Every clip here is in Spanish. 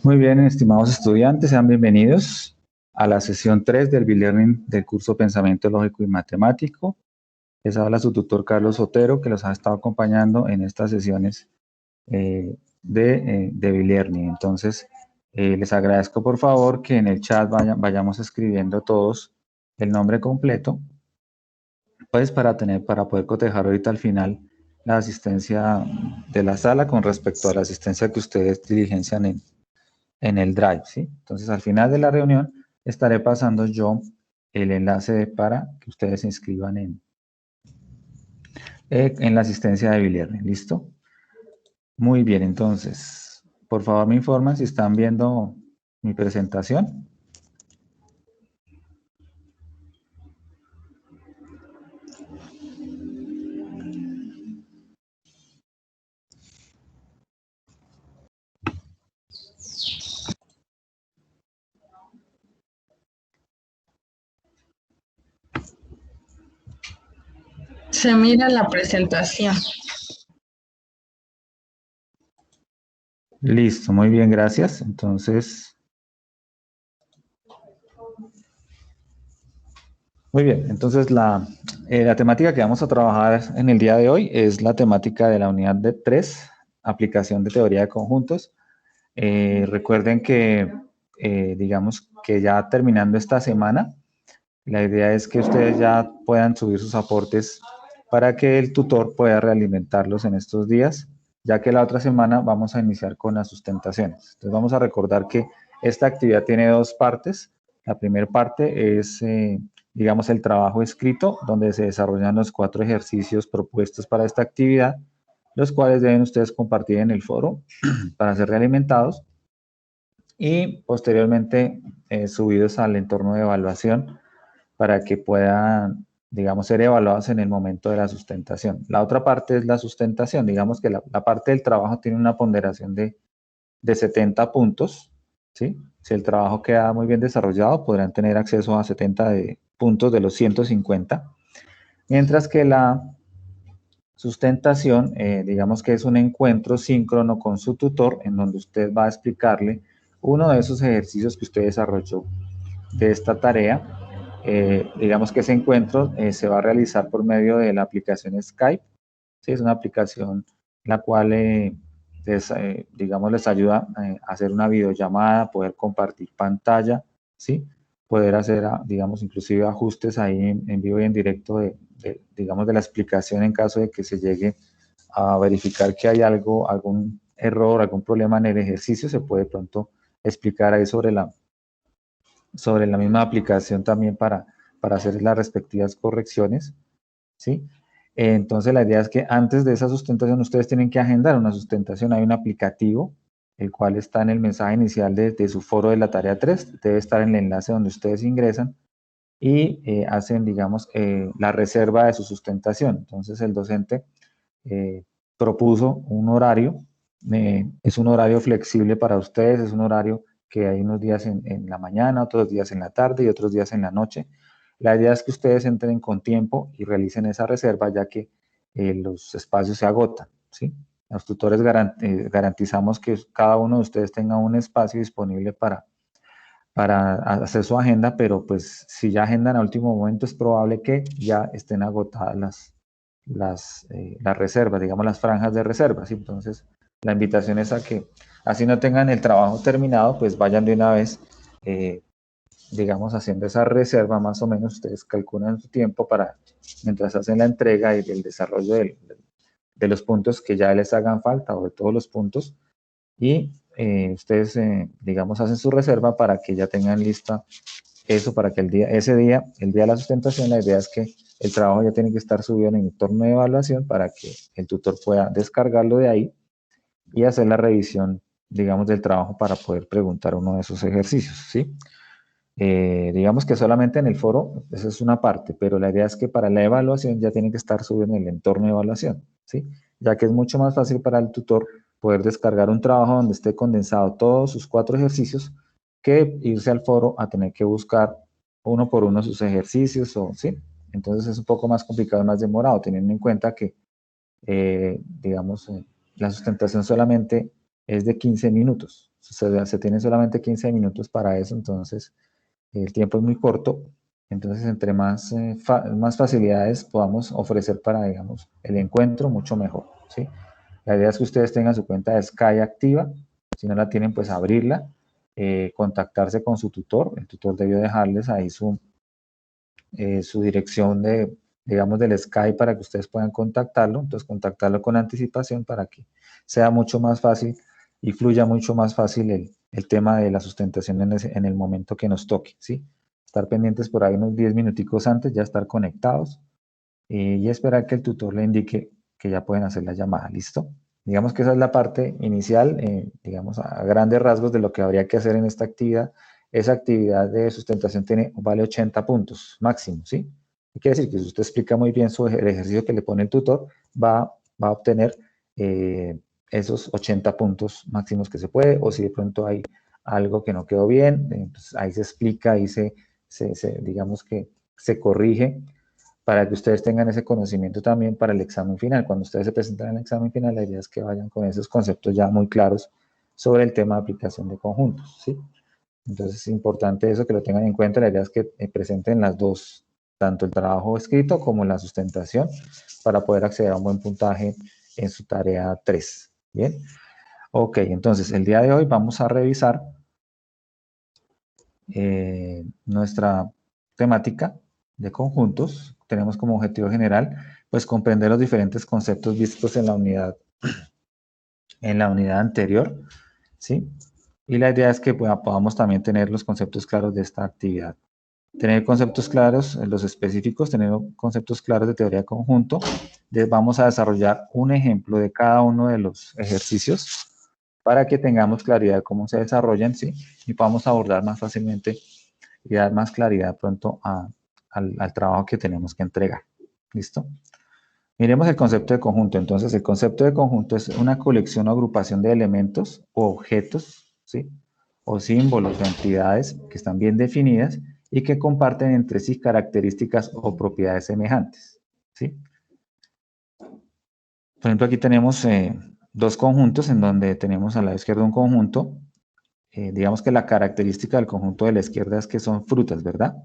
Muy bien, estimados estudiantes, sean bienvenidos a la sesión 3 del B-Learning del curso Pensamiento Lógico y Matemático. Les habla su tutor Carlos Otero, que los ha estado acompañando en estas sesiones de B-Learning. Entonces, les agradezco por favor que en el chat vayamos escribiendo todos el nombre completo, pues para poder cotejar ahorita al final la asistencia de la sala con respecto a la asistencia que ustedes diligencian en el Drive, ¿sí? Entonces, al final de la reunión estaré pasando yo el enlace para que ustedes se inscriban en la asistencia de B-Learning, ¿listo? Muy bien, entonces, por favor me informan si están viendo mi presentación. Se mira la presentación. Listo, muy bien, gracias. Entonces, muy bien, entonces la temática que vamos a trabajar en el día de hoy es la temática de la unidad de 3, aplicación de teoría de conjuntos. Recuerden que, digamos que ya terminando esta semana, la idea es que ustedes ya puedan subir sus aportes para que el tutor pueda realimentarlos en estos días, ya que la otra semana vamos a iniciar con las sustentaciones. Entonces vamos a recordar que esta actividad tiene dos partes. La primera parte es, digamos, el trabajo escrito, donde se desarrollan los 4 ejercicios propuestos para esta actividad, los cuales deben ustedes compartir en el foro para ser realimentados y posteriormente subidos al entorno de evaluación para que puedan, digamos, ser evaluados en el momento de la sustentación. La otra parte es la sustentación. Digamos que la parte del trabajo tiene una ponderación de 70 puntos, ¿sí? Si el trabajo queda muy bien desarrollado, podrán tener acceso a 70 puntos de los 150, mientras que la sustentación, digamos que es un encuentro síncrono con su tutor, en donde usted va a explicarle uno de esos ejercicios que usted desarrolló de esta tarea. Digamos que ese encuentro se va a realizar por medio de la aplicación Skype. ¿Sí? Es una aplicación la cual, digamos, les ayuda a hacer una videollamada, poder compartir pantalla, ¿sí? Poder hacer, digamos, inclusive ajustes ahí en vivo y en directo digamos, de la explicación en caso de que se llegue a verificar que hay algún error, algún problema en el ejercicio, se puede pronto explicar ahí sobre la misma aplicación también para hacer las respectivas correcciones, ¿sí? Entonces la idea es que antes de esa sustentación ustedes tienen que agendar una sustentación. Hay un aplicativo, el cual está en el mensaje inicial de su foro de la tarea 3, debe estar en el enlace donde ustedes ingresan y hacen, digamos, la reserva de su sustentación. Entonces el docente propuso un horario, es un horario flexible para ustedes, es un horario que hay unos días en la mañana, otros días en la tarde y otros días en la noche. La idea es que ustedes entren con tiempo y realicen esa reserva, ya que los espacios se agotan, ¿sí? Los tutores garantizamos que cada uno de ustedes tenga un espacio disponible para hacer su agenda, pero pues si ya agendan a último momento es probable que ya estén agotadas las reservas, digamos las franjas de reservas, ¿sí? Entonces la invitación es a que así no tengan el trabajo terminado, pues vayan de una vez, digamos, haciendo esa reserva. Más o menos ustedes calculan su tiempo para, mientras hacen la entrega y el desarrollo de los puntos que ya les hagan falta o de todos los puntos, y ustedes, digamos, hacen su reserva para que ya tengan lista eso, para que el día de la sustentación, la idea es que el trabajo ya tiene que estar subido en el entorno de evaluación para que el tutor pueda descargarlo de ahí y hacer la revisión, digamos, del trabajo para poder preguntar uno de esos ejercicios, ¿sí? Digamos que solamente en el foro, esa es una parte, pero la idea es que para la evaluación ya tiene que estar subido en el entorno de evaluación, ¿sí? Ya que es mucho más fácil para el tutor poder descargar un trabajo donde esté condensado todos sus 4 ejercicios que irse al foro a tener que buscar uno por uno sus ejercicios, ¿sí? Entonces es un poco más complicado y más demorado, teniendo en cuenta que, digamos, la sustentación solamente es de 15 minutos. O sea, se tiene solamente 15 minutos para eso, entonces el tiempo es muy corto. Entonces, entre más, más facilidades podamos ofrecer para, digamos, el encuentro, mucho mejor, ¿sí? La idea es que ustedes tengan su cuenta de Sky activa. Si no la tienen, pues abrirla, contactarse con su tutor. El tutor debió dejarles ahí su dirección de, digamos, del Sky para que ustedes puedan contactarlo. Entonces, contactarlo con anticipación para que sea mucho más fácil y fluya mucho más fácil el tema de la sustentación en el momento que nos toque, ¿sí? Estar pendientes por ahí unos 10 minuticos antes, ya estar conectados y esperar que el tutor le indique que ya pueden hacer la llamada, ¿listo? Digamos que esa es la parte inicial, digamos, a grandes rasgos de lo que habría que hacer en esta actividad. Esa actividad de sustentación vale 80 puntos máximo, ¿sí? Quiere decir que si usted explica muy bien el ejercicio que le pone el tutor, va a obtener esos 80 puntos máximos que se puede, o si de pronto hay algo que no quedó bien, pues ahí se explica, ahí digamos que se corrige para que ustedes tengan ese conocimiento también para el examen final. Cuando ustedes se presentan en el examen final, la idea es que vayan con esos conceptos ya muy claros sobre el tema de aplicación de conjuntos, ¿sí? Entonces es importante eso, que lo tengan en cuenta. La idea es que presenten las dos, tanto el trabajo escrito como la sustentación, para poder acceder a un buen puntaje en su tarea 3. Bien. Ok, entonces el día de hoy vamos a revisar nuestra temática de conjuntos. Tenemos como objetivo general, pues, comprender los diferentes conceptos vistos en la unidad anterior, ¿sí? Y la idea es que podamos también tener los conceptos claros de esta actividad. Tener conceptos claros, los específicos, tener conceptos claros de teoría de conjunto. Vamos a desarrollar un ejemplo de cada uno de los ejercicios para que tengamos claridad de cómo se desarrollan, ¿sí? Y podamos abordar más fácilmente y dar más claridad pronto al trabajo que tenemos que entregar. ¿Listo? Miremos el concepto de conjunto. Entonces, el concepto de conjunto es una colección o agrupación de elementos o objetos, ¿sí? O símbolos o entidades que están bien definidas y que comparten entre sí características o propiedades semejantes, ¿sí? Por ejemplo, aquí tenemos dos conjuntos en donde tenemos a la izquierda un conjunto. Digamos que la característica del conjunto de la izquierda es que son frutas, ¿verdad?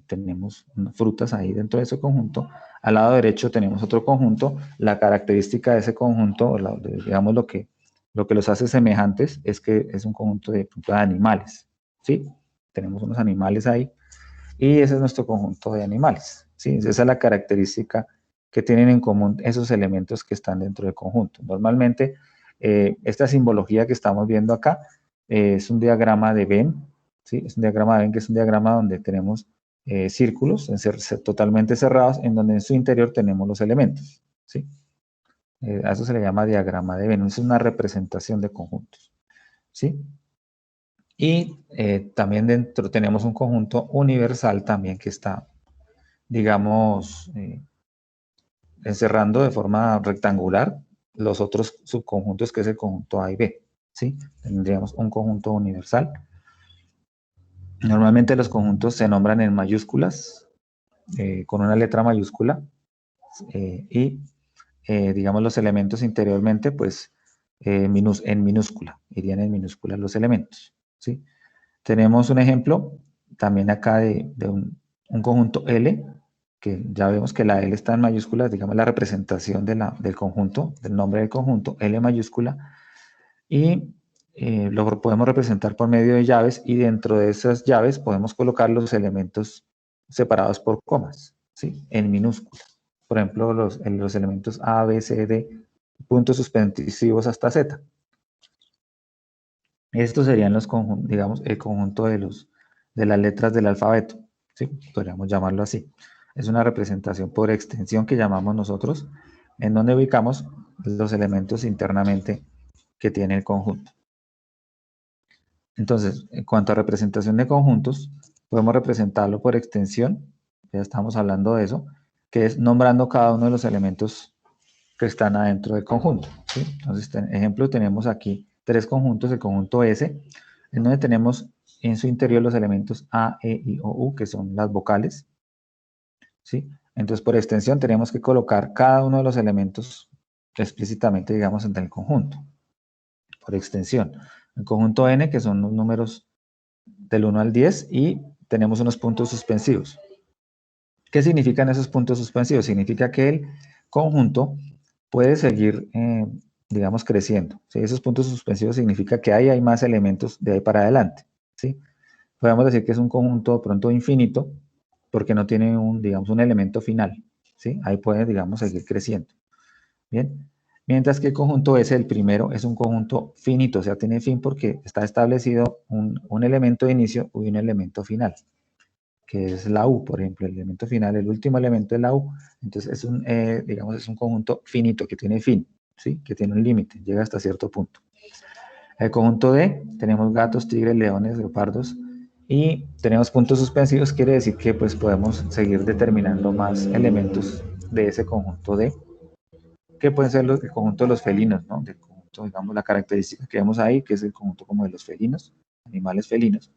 Tenemos frutas ahí dentro de ese conjunto. Al lado derecho tenemos otro conjunto. La característica de ese conjunto, digamos lo que los hace semejantes, es que es un conjunto de animales, ¿sí? Tenemos unos animales ahí y ese es nuestro conjunto de animales, ¿sí? Esa es la característica que tienen en común esos elementos que están dentro del conjunto. Normalmente, esta simbología que estamos viendo acá es un diagrama de Venn, ¿sí? Es un diagrama de Venn, que es un diagrama donde tenemos círculos totalmente cerrados, en donde en su interior tenemos los elementos, ¿sí? A eso se le llama diagrama de Venn, es una representación de conjuntos, ¿sí? Y también dentro tenemos un conjunto universal también que está, digamos, encerrando de forma rectangular los otros subconjuntos, que es el conjunto A y B, ¿sí? Tendríamos un conjunto universal. Normalmente los conjuntos se nombran en mayúsculas, con una letra mayúscula, y digamos los elementos interiormente, pues en minúscula, irían en minúscula los elementos, ¿sí? Tenemos un ejemplo también acá de un conjunto L, que ya vemos que la L está en mayúsculas, digamos la representación del conjunto, del nombre del conjunto, L mayúscula, y lo podemos representar por medio de llaves, y dentro de esas llaves podemos colocar los elementos separados por comas, ¿sí? En minúscula. Por ejemplo, los elementos A, B, C, D, puntos suspensivos hasta Z. Estos serían digamos, el conjunto de las letras del alfabeto, ¿sí? Podríamos llamarlo así. Es una representación por extensión que llamamos nosotros, en donde ubicamos los elementos internamente que tiene el conjunto. Entonces, en cuanto a representación de conjuntos, podemos representarlo por extensión, ya estamos hablando de eso, que es nombrando cada uno de los elementos que están adentro del conjunto, ¿sí? Entonces, ejemplo, tenemos aquí tres conjuntos, el conjunto S, en donde tenemos en su interior los elementos A, E, I, O, U, que son las vocales, ¿sí? Entonces, por extensión, tenemos que colocar cada uno de los elementos explícitamente, digamos, entre el conjunto, por extensión. El conjunto n, que son los números del 1 al 10, y tenemos unos puntos suspensivos. ¿Qué significan esos puntos suspensivos? Significa que el conjunto puede seguir, digamos, creciendo, ¿sí? Esos puntos suspensivos significa que ahí hay más elementos de ahí para adelante, ¿sí? Podemos decir que es un conjunto de pronto infinito, porque no tiene un, digamos, un elemento final, ¿sí? Ahí puede, digamos, seguir creciendo. Bien, mientras que el conjunto S, el primero, es un conjunto finito, o sea, tiene fin porque está establecido un elemento de inicio y un elemento final, que es la U, por ejemplo, el elemento final, el último elemento es la U, entonces es un, digamos, es un conjunto finito que tiene fin, ¿sí? Que tiene un límite, llega hasta cierto punto. El conjunto D, tenemos gatos, tigres, leones, leopardos, y tenemos puntos suspensivos, quiere decir que pues podemos seguir determinando más elementos de ese conjunto D, que pueden ser el conjunto de los felinos, ¿no? Del conjunto, digamos, la característica que vemos ahí, que es el conjunto como de los felinos, animales felinos.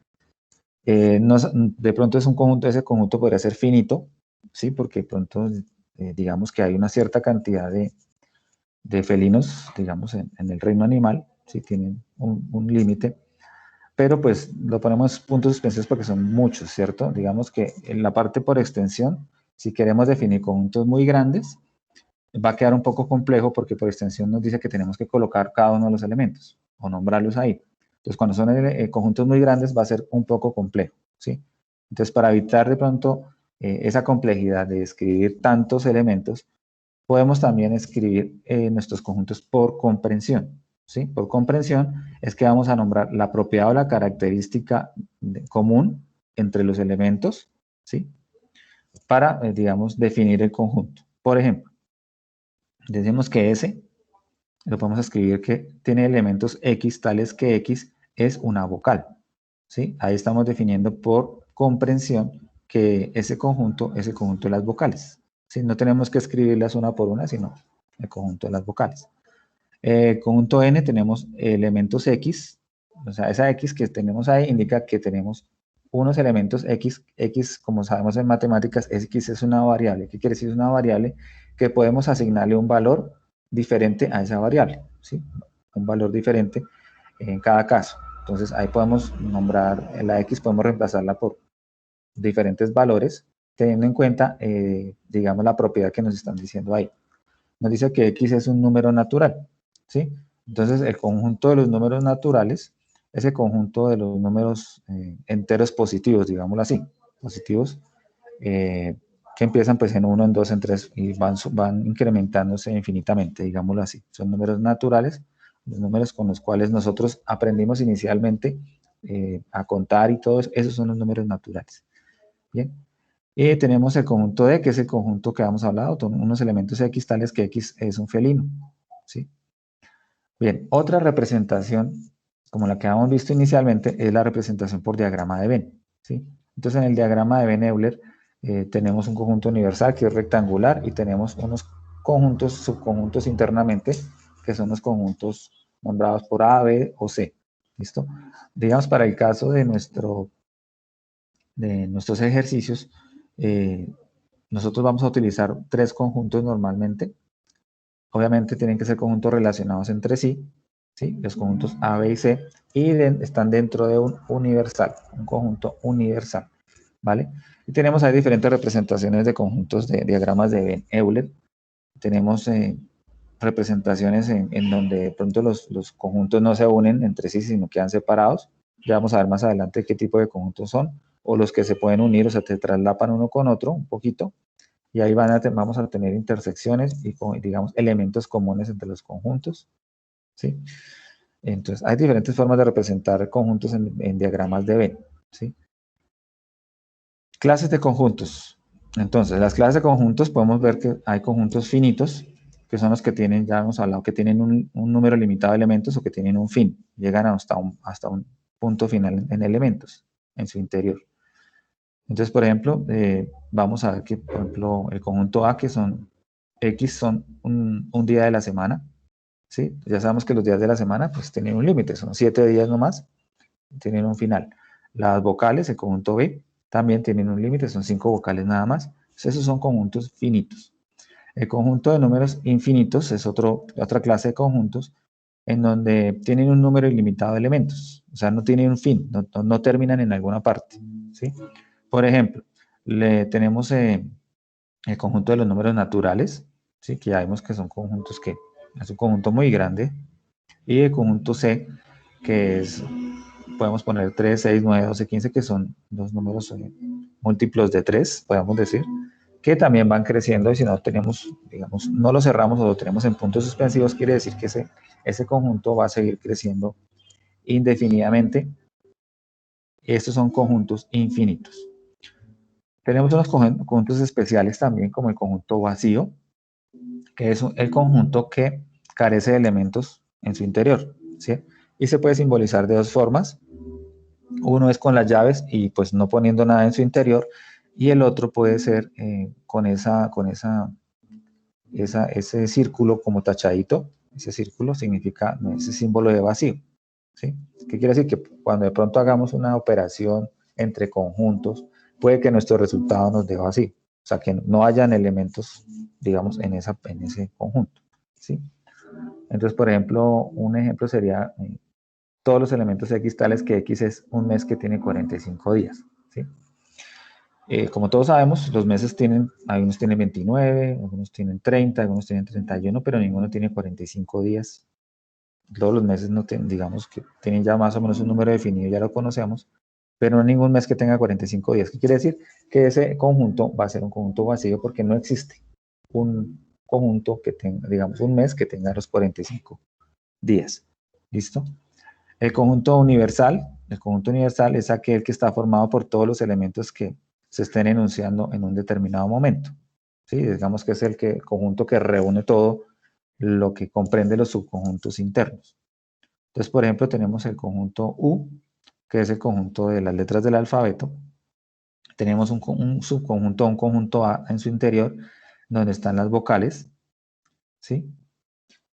De pronto es un conjunto, ese conjunto podría ser finito, ¿sí? Porque de pronto, digamos que hay una cierta cantidad de felinos, digamos, en el reino animal, ¿sí? Tienen un límite, pero pues lo ponemos puntos suspensivos porque son muchos, ¿cierto? Digamos que en la parte por extensión, si queremos definir conjuntos muy grandes, va a quedar un poco complejo porque por extensión nos dice que tenemos que colocar cada uno de los elementos o nombrarlos ahí. Entonces, cuando son conjuntos muy grandes va a ser un poco complejo, ¿sí? Entonces, para evitar de pronto esa complejidad de escribir tantos elementos, podemos también escribir nuestros conjuntos por comprensión, ¿sí? Por comprensión es que vamos a nombrar la propiedad o la característica común entre los elementos, ¿sí? Para, digamos, definir el conjunto. Por ejemplo, decimos que S lo podemos escribir que tiene elementos X tales que X es una vocal, ¿sí? Ahí estamos definiendo por comprensión que ese conjunto es el conjunto de las vocales, ¿sí? No tenemos que escribirlas una por una, sino el conjunto de las vocales. Conjunto N tenemos elementos X, o sea, esa X que tenemos ahí indica que tenemos unos elementos X, X como sabemos en matemáticas, X es una variable. ¿Qué quiere decir? Es una variable que podemos asignarle un valor diferente a esa variable, ¿sí? Un valor diferente en cada caso. Entonces ahí podemos nombrar la X, podemos reemplazarla por diferentes valores, teniendo en cuenta, digamos, la propiedad que nos están diciendo ahí. Nos dice que X es un número natural, ¿sí? Entonces, el conjunto de los números naturales es el conjunto de los números enteros positivos, digámoslo así, positivos, que empiezan pues en 1, en 2, en 3 y van incrementándose infinitamente, digámoslo así. Son números naturales, los números con los cuales nosotros aprendimos inicialmente a contar y todos esos son los números naturales. Bien. Y tenemos el conjunto D, que es el conjunto que hemos hablado, unos elementos X tales que X es un felino, ¿sí? Bien, otra representación, como la que habíamos visto inicialmente, es la representación por diagrama de Venn, ¿sí? Entonces, en el diagrama de Venn-Euler tenemos un conjunto universal que es rectangular y tenemos unos conjuntos, subconjuntos internamente, que son los conjuntos nombrados por A, B o C, ¿listo? Digamos, para el caso de nuestros ejercicios, nosotros vamos a utilizar 3 conjuntos normalmente. Obviamente tienen que ser conjuntos relacionados entre sí, ¿sí? Los conjuntos A, B y C, y están dentro de un universal, un conjunto universal, ¿vale? Y tenemos ahí diferentes representaciones de conjuntos de diagramas de Venn-Euler. Tenemos representaciones en donde de pronto los conjuntos no se unen entre sí, sino quedan separados. Ya vamos a ver más adelante qué tipo de conjuntos son, o los que se pueden unir, o sea, se traslapan uno con otro un poquito, y ahí vamos a tener intersecciones y, digamos, elementos comunes entre los conjuntos, ¿sí? Entonces, hay diferentes formas de representar conjuntos en diagramas de Venn, ¿sí? Clases de conjuntos. Entonces, las clases de conjuntos podemos ver que hay conjuntos finitos, que son los que tienen, ya hemos hablado, que tienen un número limitado de elementos o que tienen un fin, llegan hasta un punto final en elementos, en su interior. Entonces, por ejemplo, vamos a ver que, por ejemplo, el conjunto A, que son X, son un día de la semana, ¿sí? Ya sabemos que los días de la semana, pues, tienen un límite, son 7 días nomás, tienen un final. Las vocales, el conjunto B, también tienen un límite, son 5 vocales nada más. Entonces, esos son conjuntos finitos. El conjunto de números infinitos es otra clase de conjuntos en donde tienen un número ilimitado de elementos, o sea, no tienen un fin, no terminan en alguna parte, ¿sí? Por ejemplo, tenemos el conjunto de los números naturales, ¿sí? Que ya vimos que son conjuntos que es un conjunto muy grande, y el conjunto C, que es, podemos poner 3, 6, 9, 12, 15, que son los números múltiplos de 3, podemos decir, que también van creciendo, y si no tenemos, digamos, no lo cerramos o lo tenemos en puntos suspensivos, quiere decir que ese conjunto va a seguir creciendo indefinidamente. Estos son conjuntos infinitos. Tenemos unos conjuntos especiales también, como el conjunto vacío, que es el conjunto que carece de elementos en su interior, ¿sí? Y se puede simbolizar de dos formas. Uno es con las llaves y pues no poniendo nada en su interior, y el otro puede ser con ese círculo como tachadito. Ese círculo significa ese símbolo de vacío, ¿sí? ¿Qué quiere decir? Que cuando de pronto hagamos una operación entre conjuntos, puede que nuestro resultado nos dé vacío, o sea, que no hayan elementos, digamos, en ese conjunto, ¿sí? Entonces, por ejemplo, un ejemplo sería todos los elementos X tales que X es un mes que tiene 45 días, ¿sí? Como todos sabemos, los meses algunos tienen 29, algunos tienen 30, algunos tienen 31, pero ninguno tiene 45 días. Todos los meses no tienen, digamos que tienen ya más o menos un número definido, ya lo conocemos, pero no ningún mes que tenga 45 días. ¿Qué quiere decir? Que ese conjunto va a ser un conjunto vacío porque no existe un conjunto que tenga, digamos, un mes que tenga los 45 días. ¿Listo? El conjunto universal es aquel que está formado por todos los elementos que se estén enunciando en un determinado momento. ¿Sí? Digamos que es el conjunto que reúne todo lo que comprende los subconjuntos internos. Entonces, por ejemplo, tenemos el conjunto U, que es el conjunto de las letras del alfabeto. Tenemos un subconjunto, un conjunto A en su interior, donde están las vocales, ¿sí?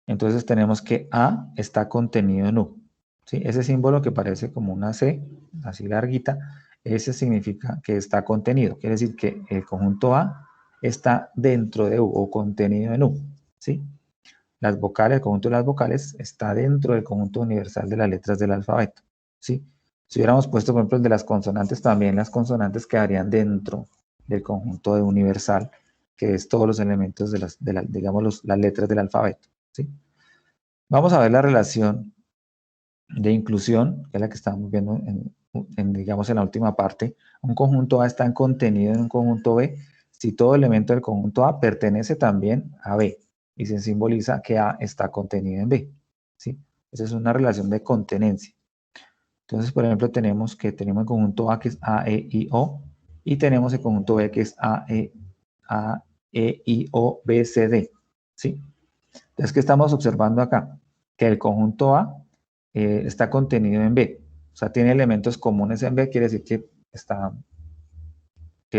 Entonces tenemos que A está contenido en U, ¿sí? Ese símbolo que parece como una C, así larguita, ese significa que está contenido. Quiere decir que el conjunto A está dentro de U o contenido en U, ¿sí? Las vocales, el conjunto de las vocales está dentro del conjunto universal de las letras del alfabeto, ¿sí? Si hubiéramos puesto, por ejemplo, el de las consonantes, también las consonantes quedarían dentro del conjunto de universal, que es todos los elementos digamos, las letras del alfabeto, ¿sí? Vamos a ver la relación de inclusión, que es la que estamos viendo digamos, en la última parte. Un conjunto A está contenido en un conjunto B si todo elemento del conjunto A pertenece también a B y se simboliza que A está contenido en B, ¿sí? Esa es una relación de contenencia. Entonces, por ejemplo, tenemos el conjunto A que es A, E, I, O, y tenemos el conjunto B que es A, E, I, O, B, C, D, ¿sí? Entonces, ¿qué estamos observando acá? Que el conjunto A está contenido en B, o sea, tiene elementos comunes en B, quiere decir que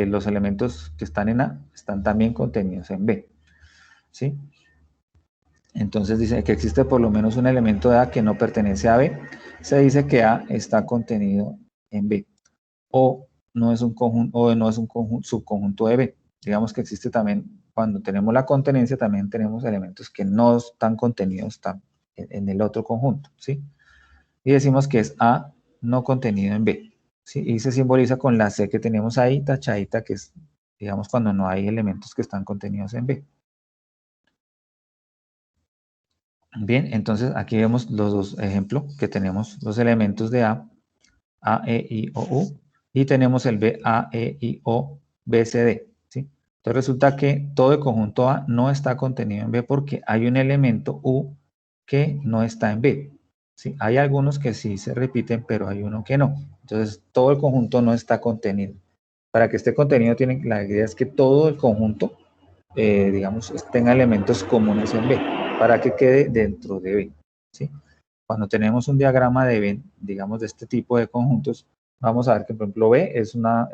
los elementos que están en A están también contenidos en B, ¿sí? Entonces dice que existe por lo menos un elemento de A que no pertenece a B, se dice que A está contenido en B, o no es un subconjunto de B. Digamos que existe también, cuando tenemos la contenencia, también tenemos elementos que no están contenidos en el otro conjunto, ¿sí? Y decimos que es A no contenido en B, ¿sí? Y se simboliza con la C que tenemos ahí, tachadita, que es, digamos, cuando no hay elementos que están contenidos en B. Bien, entonces aquí vemos los dos ejemplos que tenemos los elementos de A, E, I, O, U, y tenemos el B, A, E, I, O, B, C, D, ¿sí? Entonces resulta que todo el conjunto A no está contenido en B porque hay un elemento U que no está en B, ¿sí? Hay algunos que sí se repiten, pero hay uno que no. Entonces todo el conjunto no está contenido. Para que esté contenido, la idea es que todo el conjunto, digamos, tenga elementos comunes en B, para que quede dentro de B, ¿sí? Cuando tenemos un diagrama de, digamos, de este tipo de conjuntos, vamos a ver que, por ejemplo, B es una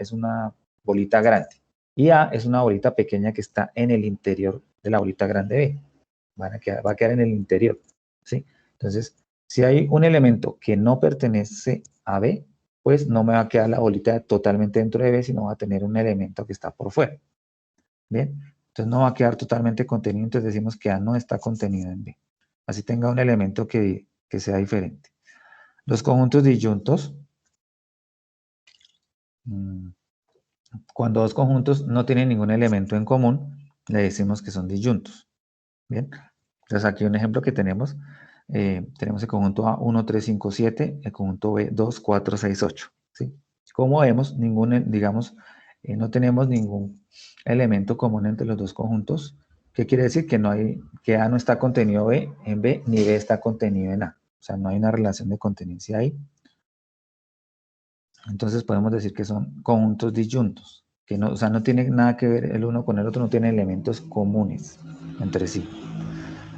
bolita grande y A es una bolita pequeña que está en el interior de la bolita grande B. Va a quedar en el interior, ¿sí? Entonces, si hay un elemento que no pertenece a B, pues no me va a quedar la bolita totalmente dentro de B, sino va a tener un elemento que está por fuera. Bien, Entonces no va a quedar totalmente contenido, entonces decimos que A no está contenido en B. Así tenga un elemento que sea diferente. Los conjuntos disyuntos, cuando dos conjuntos no tienen ningún elemento en común, le decimos que son disyuntos. Bien, entonces aquí un ejemplo que tenemos, tenemos el conjunto A 1, 3, 5, 7, el conjunto B 2, 4, 6, 8. ¿Sí? Como vemos, digamos, no tenemos ningún elemento común entre los dos conjuntos. ¿Qué quiere decir? Que A no está contenido en B, ni B está contenido en A. O sea, no hay una relación de conteniencia ahí. Entonces podemos decir que son conjuntos disyuntos, que no, o sea, no tienen nada que ver el uno con el otro, no tienen elementos comunes entre sí.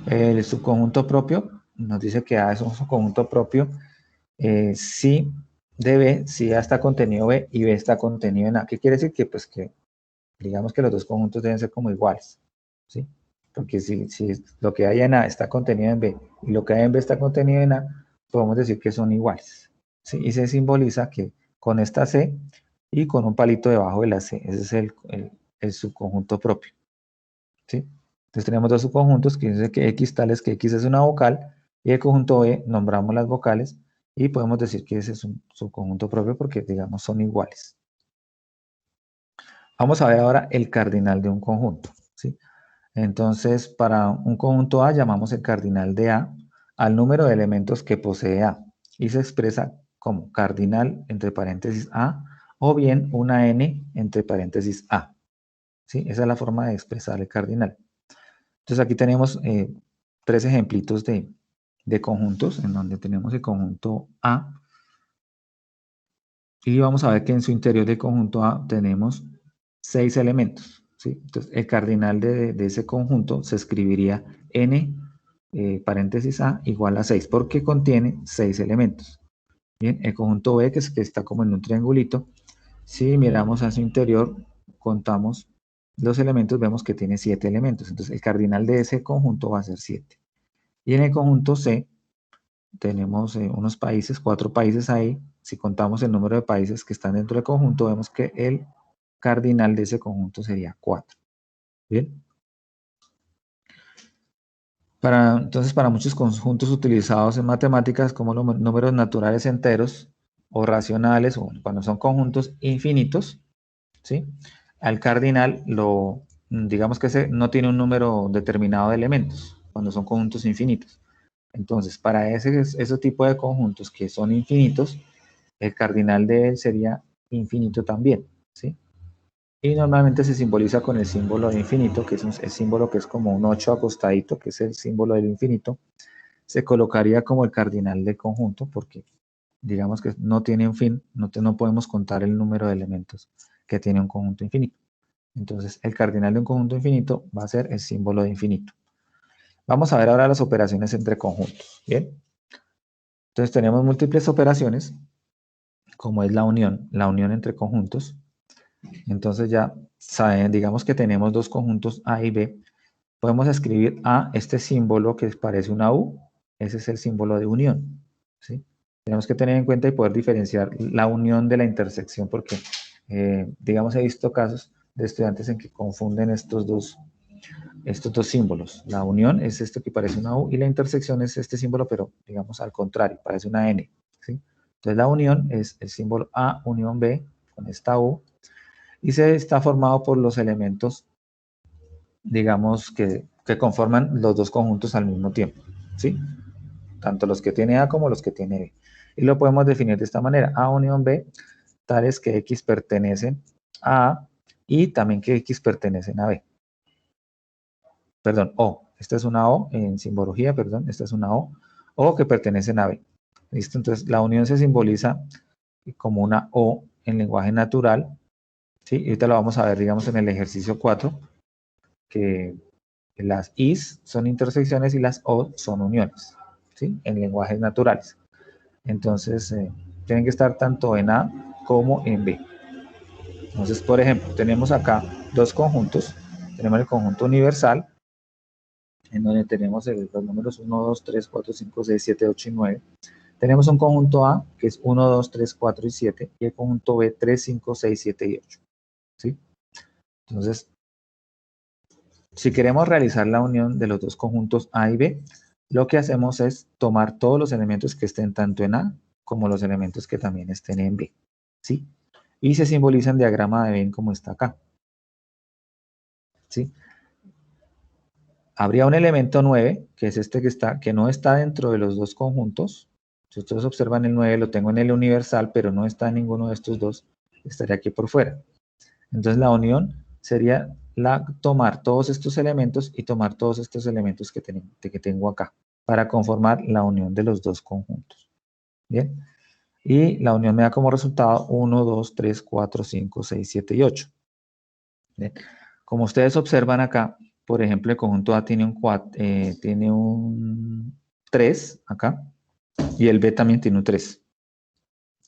El subconjunto propio nos dice que A es un subconjunto propio si de B, si A está contenido B y B está contenido en A. ¿Qué quiere decir? Que pues que digamos que los dos conjuntos deben ser como iguales, ¿sí? Porque si lo que hay en A está contenido en B y lo que hay en B está contenido en A, podemos decir que son iguales, ¿sí? Y se simboliza que con esta C y con un palito debajo de la C, ese es el subconjunto propio, ¿sí? Entonces tenemos dos subconjuntos que dice que X tales que X es una vocal y el conjunto B nombramos las vocales y podemos decir que ese es un subconjunto propio porque digamos son iguales. Vamos a ver ahora el cardinal de un conjunto, ¿sí? Entonces, para un conjunto A llamamos el cardinal de A al número de elementos que posee A y se expresa como cardinal entre paréntesis A o bien una n entre paréntesis A, ¿sí? Esa es la forma de expresar el cardinal. Entonces aquí tenemos tres ejemplitos de conjuntos en donde tenemos el conjunto A y vamos a ver que en su interior del conjunto A tenemos 6 elementos, ¿sí? Entonces el cardinal de ese conjunto se escribiría n paréntesis A igual a 6 porque contiene 6 elementos. Bien, el conjunto B que está como en un triangulito, si miramos a su interior, contamos los elementos, vemos que tiene 7 elementos. Entonces el cardinal de ese conjunto va a ser 7. Y en el conjunto C tenemos unos países, 4 países ahí. Si contamos el número de países que están dentro del conjunto, vemos que el cardinal de ese conjunto sería 4. Bien. Entonces, para muchos conjuntos utilizados en matemáticas como los números naturales enteros o racionales, o cuando son conjuntos infinitos, ¿sí? Al cardinal digamos que no tiene un número determinado de elementos, cuando son conjuntos infinitos. Entonces, para ese tipo de conjuntos que son infinitos, el cardinal de él sería infinito también, ¿sí? Y normalmente se simboliza con el símbolo de infinito, que es el símbolo que es como un 8 acostadito, que es el símbolo del infinito. Se colocaría como el cardinal del conjunto, porque digamos que no tiene un fin, no podemos contar el número de elementos que tiene un conjunto infinito. Entonces, el cardinal de un conjunto infinito va a ser el símbolo de infinito. Vamos a ver ahora las operaciones entre conjuntos, ¿bien? Entonces tenemos múltiples operaciones, como es la unión entre conjuntos. Entonces ya saben, digamos que tenemos dos conjuntos A y B. Podemos escribir A, este símbolo que parece una U, ese es el símbolo de unión, ¿sí? Tenemos que tener en cuenta y poder diferenciar la unión de la intersección porque, digamos, he visto casos de estudiantes en que confunden estos dos símbolos. La unión es esto que parece una U y la intersección es este símbolo, pero digamos al contrario, parece una N, ¿sí? Entonces la unión es el símbolo A unión B con esta U y se está formado por los elementos, digamos, que conforman los dos conjuntos al mismo tiempo, ¿sí? Tanto los que tiene A como los que tiene B. Y lo podemos definir de esta manera, A unión B, tales que X pertenecen a A y también que X pertenecen a B. Perdón, O. Esta es una O en simbología, perdón, esta es una O que pertenecen a B. ¿Listo? Entonces la unión se simboliza como una O en lenguaje natural, ¿sí? Y ahorita lo vamos a ver, digamos, en el ejercicio 4, que las Is son intersecciones y las O son uniones, ¿sí? En lenguajes naturales. Entonces, tienen que estar tanto en A como en B. Entonces, por ejemplo, tenemos acá dos conjuntos. Tenemos el conjunto universal, en donde tenemos los números 1, 2, 3, 4, 5, 6, 7, 8 y 9. Tenemos un conjunto A, que es 1, 2, 3, 4 y 7, y el conjunto B, 3, 5, 6, 7 y 8. ¿Sí? Entonces, Si queremos realizar la unión de los dos conjuntos A y B, lo que hacemos es tomar todos los elementos que estén tanto en A como los elementos que también estén en B, ¿sí? Y se simboliza en diagrama de Venn como está acá, ¿sí? Habría un elemento 9, que es este que no está dentro de los dos conjuntos. Si ustedes observan el 9, lo tengo en el universal, pero no está en ninguno de estos dos, estaría aquí por fuera. Entonces la unión sería tomar todos estos elementos y tomar todos estos elementos que tengo acá, para conformar la unión de los dos conjuntos. Bien, y la unión me da como resultado 1, 2, 3, 4, 5, 6, 7 y 8. Bien. Como ustedes observan acá, por ejemplo, el conjunto A tiene un 3 acá, y el B también tiene un 3.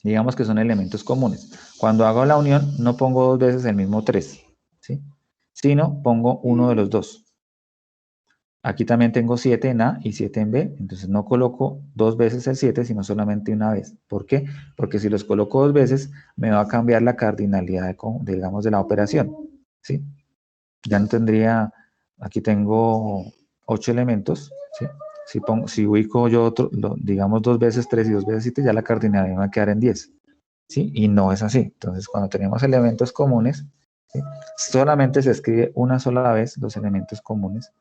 Digamos que son elementos comunes. Cuando hago la unión, no pongo dos veces el mismo 3, ¿sí? Sino pongo uno de los dos. Aquí también tengo 7 en A y 7 en B, entonces no coloco dos veces el 7, sino solamente una vez. ¿Por qué? Porque si los coloco dos veces, me va a cambiar la cardinalidad, digamos, de la operación, ¿sí? Ya no tendría, aquí tengo 8 elementos, ¿sí? Si ubico yo digamos dos veces 3 y dos veces 7, ya la cardinalidad me va a quedar en 10, ¿sí? Y no es así. Entonces, cuando tenemos elementos comunes, ¿sí? Solamente se escribe una sola vez los elementos comunes,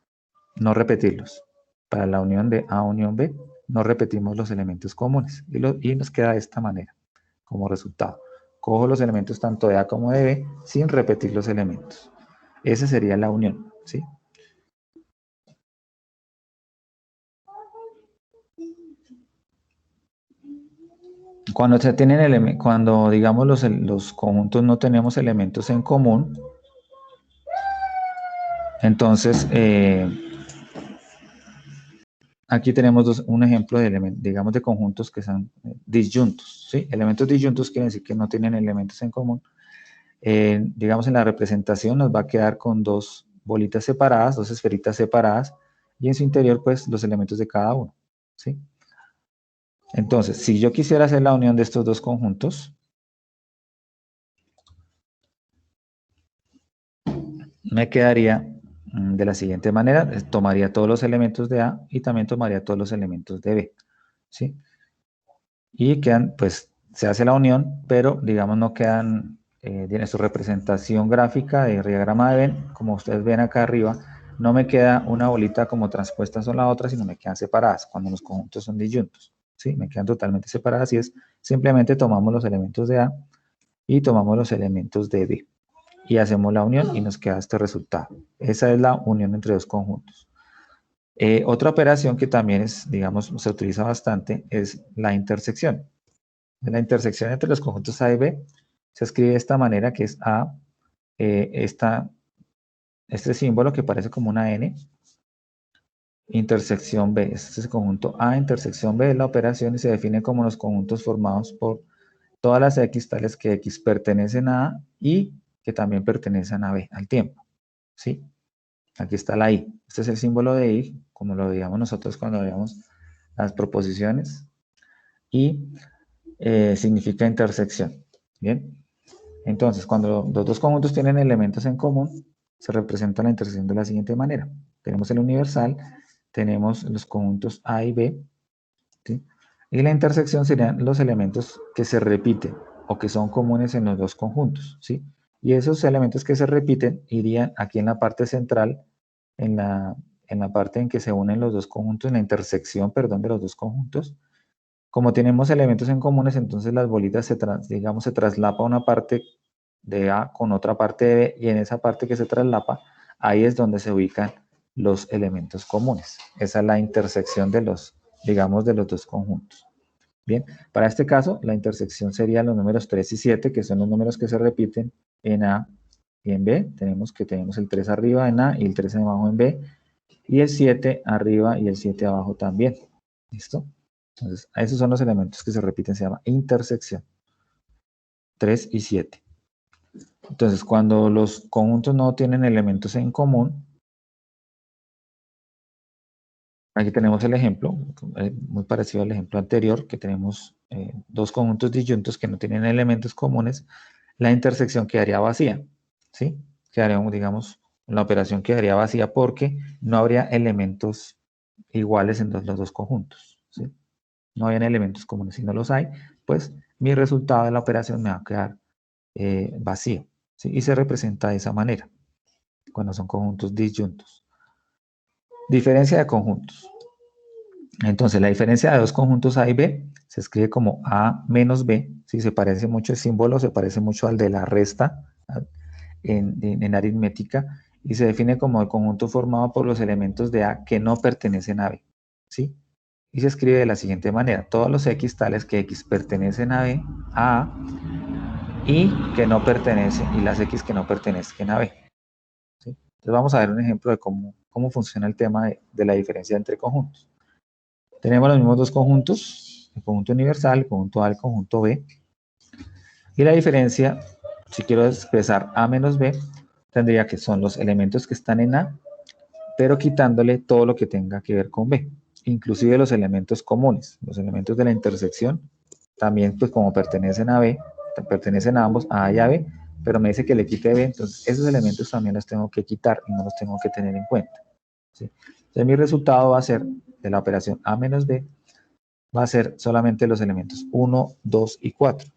no repetirlos. Para la unión de A unión B, no repetimos los elementos comunes y nos queda de esta manera como resultado. Cojo los elementos tanto de A como de B sin repetir los elementos. Esa sería la unión, ¿sí? Cuando digamos los conjuntos no tenemos elementos en común, entonces aquí tenemos un ejemplo de elementos, digamos, de conjuntos que son disyuntos, ¿sí? Elementos disyuntos quieren decir que no tienen elementos en común. Digamos, en la representación nos va a quedar con dos bolitas separadas, dos esferitas separadas, y en su interior, pues, los elementos de cada uno, ¿sí? Entonces, si yo quisiera hacer la unión de estos dos conjuntos, me quedaría de la siguiente manera, tomaría todos los elementos de A y también tomaría todos los elementos de B, ¿sí? Y quedan, pues, se hace la unión, pero, digamos, no quedan, tiene su representación gráfica de diagrama de Venn, como ustedes ven acá arriba, no me queda una bolita como transpuestas son la otra, sino me quedan separadas, cuando los conjuntos son disyuntos, ¿sí? Me quedan totalmente separadas y es, simplemente tomamos los elementos de A y tomamos los elementos de B y hacemos la unión y nos queda este resultado. Esa es la unión entre dos conjuntos. Otra operación que también es, digamos, se utiliza bastante es la intersección. La intersección entre los conjuntos A y B se escribe de esta manera, que es A, este símbolo que parece como una N, intersección B. Este es el conjunto A, intersección B es la operación y se define como los conjuntos formados por todas las X, tales que X pertenecen a A y que también pertenecen a B al tiempo, ¿sí? Aquí está la I. Este es el símbolo de I, como lo veíamos nosotros cuando veíamos las proposiciones. Y significa intersección. Bien. Entonces, cuando los dos conjuntos tienen elementos en común, se representa la intersección de la siguiente manera. Tenemos el universal, tenemos los conjuntos A y B, ¿sí? Y la intersección serían los elementos que se repiten o que son comunes en los dos conjuntos, ¿sí? Y esos elementos que se repiten irían aquí en la parte central, en la parte en que se unen los dos conjuntos, en la intersección, perdón, de los dos conjuntos. Como tenemos elementos en comunes, entonces las bolitas digamos, se traslapa una parte de A con otra parte de B, y en esa parte que se traslapa, ahí es donde se ubican los elementos comunes. Esa es la intersección de los, digamos, de los dos conjuntos. Bien, para este caso, la intersección serían los números 3 y 7, que son los números que se repiten en A y en B. Tenemos el 3 arriba en A y el 3 abajo en B, y el 7 arriba y el 7 abajo también. ¿Listo? Entonces, esos son los elementos que se repiten, se llama intersección. 3 y 7. Entonces, cuando los conjuntos no tienen elementos en común, aquí tenemos el ejemplo, muy parecido al ejemplo anterior, que tenemos dos conjuntos disyuntos que no tienen elementos comunes, la intersección quedaría vacía, ¿sí? Quedaría, digamos, La operación quedaría vacía porque no habría elementos iguales en los dos conjuntos, ¿sí? No habían elementos comunes. Si no los hay, pues mi resultado de la operación me va a quedar vacío, ¿sí? Y se representa de esa manera, cuando son conjuntos disyuntos. Diferencia de conjuntos. Entonces, la diferencia de dos conjuntos A y B se escribe como A menos B. Si se parece mucho el símbolo, se parece mucho al de la resta en aritmética, y se define como el conjunto formado por los elementos de A que no pertenecen a B, ¿sí? Y se escribe de la siguiente manera: todos los X tales que X pertenecen a B, a A, y que no pertenecen, y las X que no pertenecen a B, ¿sí? Entonces vamos a ver un ejemplo de cómo funciona el tema de la diferencia entre conjuntos. Tenemos los mismos dos conjuntos, el conjunto universal, el conjunto A, el conjunto B. Y la diferencia, si quiero expresar A menos B, tendría que son los elementos que están en A, pero quitándole todo lo que tenga que ver con B, inclusive los elementos comunes, los elementos de la intersección, también pues como pertenecen a B, pertenecen a ambos, a A y a B, pero me dice que le quite B, entonces esos elementos también los tengo que quitar y no los tengo que tener en cuenta, ¿sí? Entonces mi resultado va a ser, de la operación A menos B, va a ser solamente los elementos 1, 2 y 4,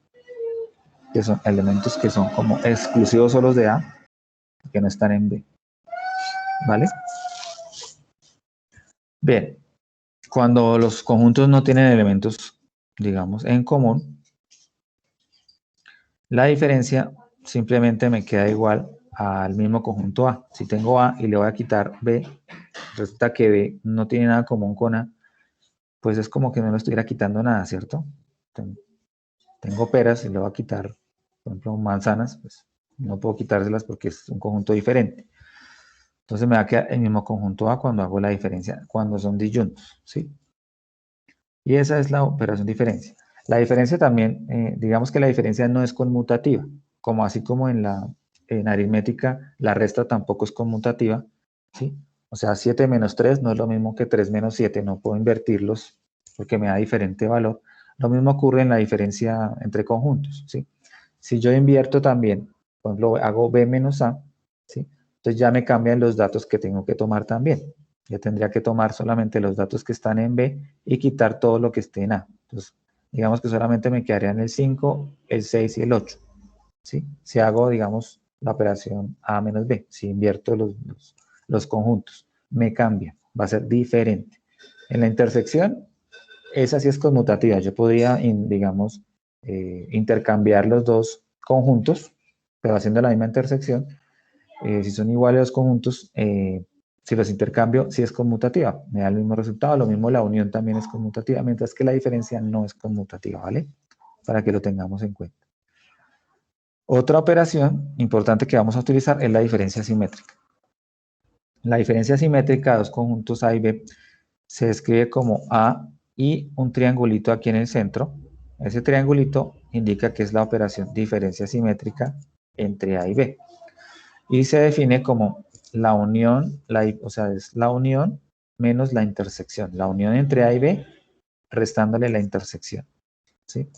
que son elementos que son como exclusivos solos de A, que no están en B, ¿vale? Bien, cuando los conjuntos no tienen elementos, digamos, en común, la diferencia simplemente me queda igual al mismo conjunto A. Si tengo A y le voy a quitar B, resulta que B no tiene nada común con A, pues es como que no le estuviera quitando nada, ¿cierto? Tengo peras y le voy a quitar, por ejemplo, manzanas, pues no puedo quitárselas porque es un conjunto diferente. Entonces me va a quedar el mismo conjunto A cuando hago la diferencia, cuando son disyuntos, ¿sí? Y esa es la operación diferencia. La diferencia también, digamos que la diferencia no es conmutativa, como así como en aritmética la resta tampoco es conmutativa, ¿sí? O sea, 7 menos 3 no es lo mismo que 3 menos 7, no puedo invertirlos porque me da diferente valor. Lo mismo ocurre en la diferencia entre conjuntos, ¿sí? Si yo invierto también, por ejemplo, hago B menos A, ¿sí? Entonces ya me cambian los datos que tengo que tomar también. Ya tendría que tomar solamente los datos que están en B y quitar todo lo que esté en A. Entonces, digamos que solamente me quedarían el 5, el 6 y el 8, ¿sí? Si hago, digamos, la operación A menos B, si invierto los conjuntos, me cambia, va a ser diferente. En la intersección, esa sí es conmutativa. Yo podría, digamos, intercambiar los dos conjuntos, pero haciendo la misma intersección. Si son iguales los conjuntos, si los intercambio, sí es conmutativa, me da el mismo resultado. Lo mismo la unión también es conmutativa, mientras que la diferencia no es conmutativa, ¿vale? Para que lo tengamos en cuenta. Otra operación importante que vamos a utilizar es la diferencia simétrica. La diferencia simétrica de dos conjuntos A y B se describe como A y un triangulito aquí en el centro. Ese triangulito indica que es la operación diferencia simétrica entre A y B. Y se define como la unión, o sea, es la unión menos la intersección. La unión entre A y B, restándole la intersección, ¿sí?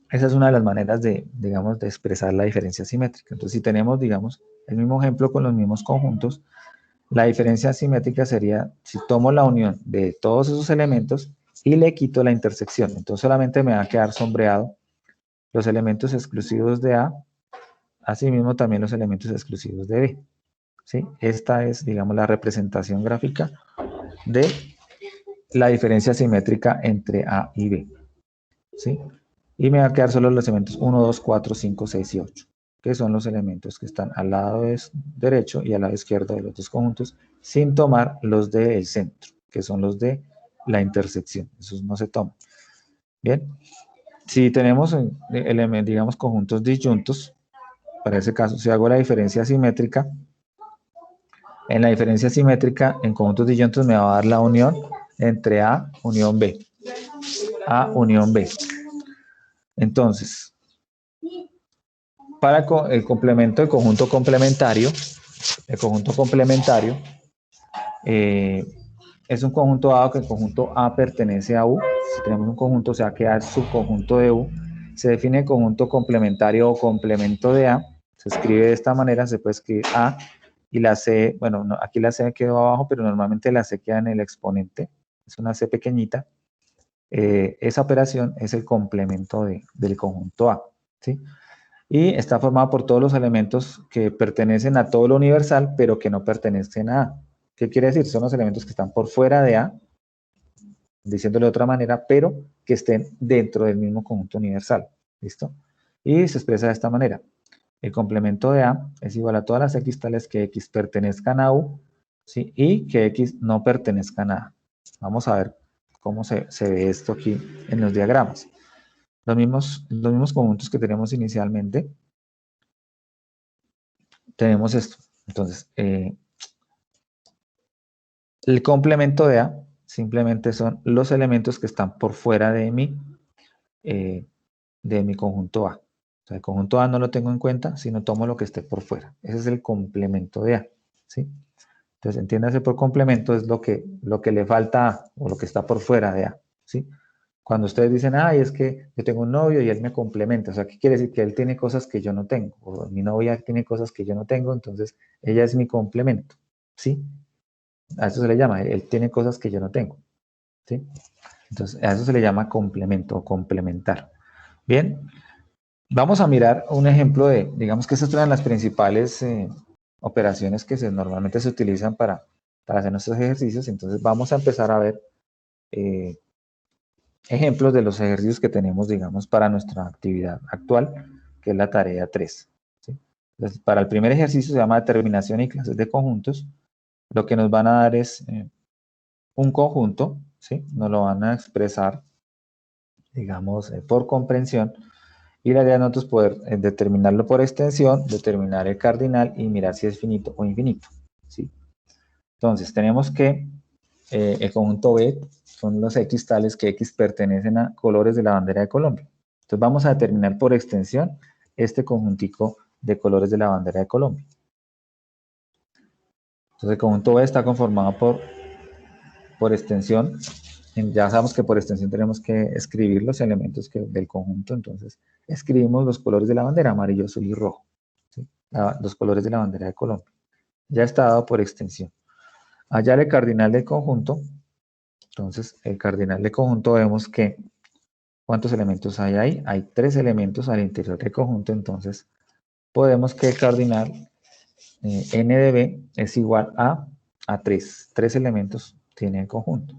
Esa es una de las maneras de, digamos, de expresar la diferencia simétrica. Entonces, si tenemos, digamos, el mismo ejemplo con los mismos conjuntos, la diferencia simétrica sería si tomo la unión de todos esos elementos y le quito la intersección. Entonces, solamente me va a quedar sombreado los elementos exclusivos de A, asimismo también los elementos exclusivos de B, ¿sí? Esta es, digamos, la representación gráfica de la diferencia simétrica entre A y B, ¿sí? Y me va a quedar solo los elementos 1, 2, 4, 5, 6 y 8, que son los elementos que están al lado derecho y al lado izquierdo de los dos conjuntos, sin tomar los del centro, que son los de la intersección. Esos no se toman. Bien, si tenemos, digamos, conjuntos disyuntos, para ese caso, si hago la diferencia simétrica, en la diferencia simétrica, en conjuntos disyuntos me va a dar la unión entre A unión B. A unión B. Entonces, para el complemento del conjunto complementario, el conjunto complementario es un conjunto dado que el conjunto A pertenece a U. Si tenemos un conjunto, o sea que A es subconjunto de U. Se define conjunto complementario o complemento de A. Se escribe de esta manera, se puede escribir A y la C, bueno, no, aquí la C quedó abajo, pero normalmente la C queda en el exponente, es una C pequeñita. Esa operación es el complemento del conjunto A, ¿sí? Y está formada por todos los elementos que pertenecen a todo lo universal, pero que no pertenecen a A. ¿Qué quiere decir? Son los elementos que están por fuera de A, diciéndolo de otra manera, pero que estén dentro del mismo conjunto universal. ¿Listo? Y se expresa de esta manera. El complemento de A es igual a todas las X tales que X pertenezcan a U, ¿sí? Y que X no pertenezcan a A. Vamos a ver cómo se ve esto aquí en los diagramas. Los mismos conjuntos que tenemos inicialmente, tenemos esto. Entonces, el complemento de A simplemente son los elementos que están por fuera de mi conjunto A. O sea, el conjunto A no lo tengo en cuenta, sino tomo lo que esté por fuera. Ese es el complemento de A, ¿sí? Entonces, entiéndase por complemento es lo que le falta a A, o lo que está por fuera de A, ¿sí? Cuando ustedes dicen, ay, es que yo tengo un novio y él me complementa, o sea, ¿qué quiere decir? Que él tiene cosas que yo no tengo, o mi novia tiene cosas que yo no tengo, entonces ella es mi complemento, ¿sí? A eso se le llama, él tiene cosas que yo no tengo, ¿sí? Entonces, a eso se le llama complemento o complementar. Bien, vamos a mirar un ejemplo de, digamos que estas son las principales operaciones que normalmente se utilizan para hacer nuestros ejercicios, entonces vamos a empezar a ver ejemplos de los ejercicios que tenemos, digamos, para nuestra actividad actual, que es la tarea 3. ¿Sí? Entonces, para el primer ejercicio se llama determinación y clases de conjuntos. Lo que nos van a dar es un conjunto, ¿sí? Nos lo van a expresar, digamos, por comprensión. Y la idea de nosotros poder determinarlo por extensión, determinar el cardinal y mirar si es finito o infinito. ¿Sí? Entonces, tenemos que el conjunto B son los X tales que X pertenecen a colores de la bandera de Colombia. Entonces, vamos a determinar por extensión este conjuntico de colores de la bandera de Colombia. Entonces, el conjunto B está conformado por extensión. Ya sabemos que por extensión tenemos que escribir los elementos del conjunto. Entonces, escribimos los colores de la bandera, amarillo, azul y rojo. ¿Sí? Los colores de la bandera de Colombia. Ya está dado por extensión. Allá el cardinal del conjunto. Entonces, el cardinal del conjunto vemos que ¿cuántos elementos hay ahí? Hay 3 elementos al interior del conjunto. Entonces, podemos que el cardinal n de b es igual a 3. 3 elementos tiene el conjunto.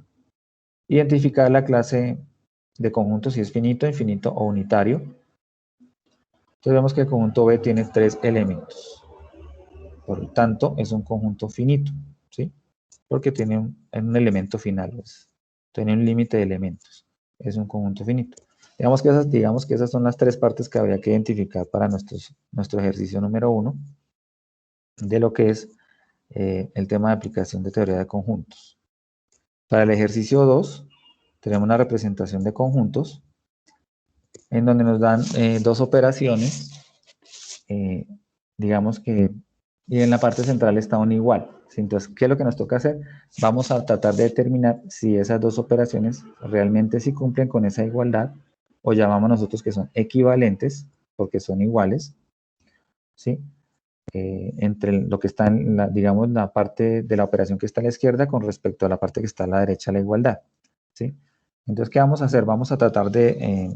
Identificar la clase de conjunto si es finito, infinito o unitario. Entonces vemos que el conjunto B tiene 3 elementos. Por lo tanto, es un conjunto finito, ¿sí? Porque tiene un elemento final, pues, tiene un límite de elementos. Es un conjunto finito. Digamos que esas son las 3 partes que habría que identificar para nuestro ejercicio número 1 de lo que es el tema de aplicación de teoría de conjuntos. Para el ejercicio 2, tenemos una representación de conjuntos en donde nos dan 2 operaciones, digamos que, y en la parte central está un igual. Entonces, ¿qué es lo que nos toca hacer? Vamos a tratar de determinar si esas 2 operaciones realmente sí cumplen con esa igualdad, o llamamos nosotros que son equivalentes, porque son iguales, ¿sí? Entre lo que está en digamos, la parte de la operación que está a la izquierda con respecto a la parte que está a la derecha, la igualdad, ¿sí? Entonces, ¿qué vamos a hacer? Vamos a tratar de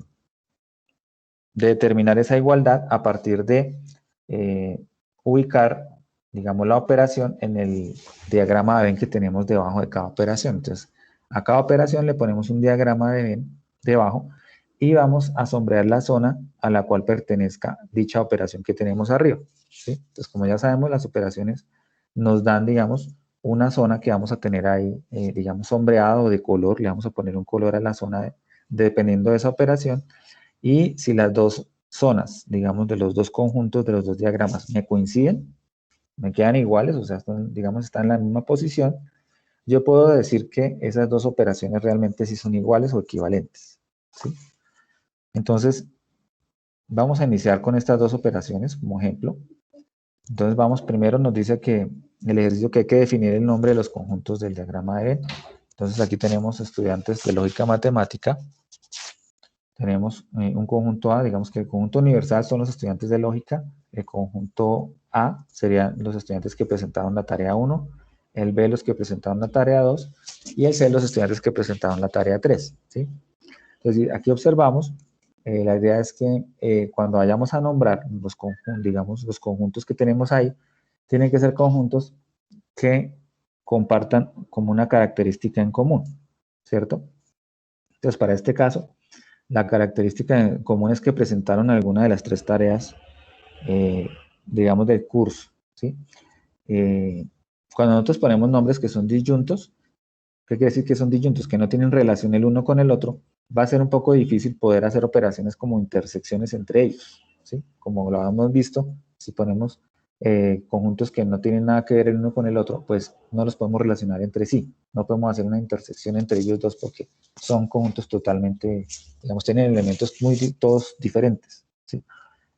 determinar esa igualdad a partir de ubicar, digamos, la operación en el diagrama de Venn que tenemos debajo de cada operación. Entonces, a cada operación le ponemos un diagrama de Venn debajo y vamos a sombrear la zona a la cual pertenezca dicha operación que tenemos arriba, ¿sí? Entonces, como ya sabemos, las operaciones nos dan, digamos, una zona que vamos a tener ahí, digamos, sombreado o de color. Le vamos a poner un color a la zona dependiendo de esa operación. Y si las 2 zonas, digamos, de los 2 conjuntos, de los 2 diagramas, me coinciden, me quedan iguales, o sea, digamos, están en la misma posición, yo puedo decir que esas 2 operaciones realmente sí son iguales o equivalentes, ¿sí? Entonces, vamos a iniciar con estas 2 operaciones como ejemplo. Entonces, primero nos dice que el ejercicio que hay que definir el nombre de los conjuntos del diagrama de Venn. Entonces, aquí tenemos estudiantes de lógica matemática. Tenemos un conjunto A, digamos que el conjunto universal son los estudiantes de lógica, el conjunto A serían los estudiantes que presentaron la tarea 1, el B los que presentaron la tarea 2 y el C los estudiantes que presentaron la tarea 3, ¿sí? Entonces, aquí observamos, la idea es que cuando vayamos a nombrar los conjuntos, digamos, los conjuntos que tenemos ahí, tienen que ser conjuntos que compartan como una característica en común, ¿cierto? Entonces, para este caso, la característica en común es que presentaron alguna de las 3 tareas, digamos, del curso, ¿sí? Cuando nosotros ponemos nombres que son disyuntos, ¿qué quiere decir que son disyuntos? Que no tienen relación el uno con el otro, va a ser un poco difícil poder hacer operaciones como intersecciones entre ellos, ¿sí? Como lo hemos visto, si ponemos conjuntos que no tienen nada que ver el uno con el otro, pues no los podemos relacionar entre sí, no podemos hacer una intersección entre ellos dos porque son conjuntos totalmente, digamos, tienen elementos todos diferentes, ¿sí?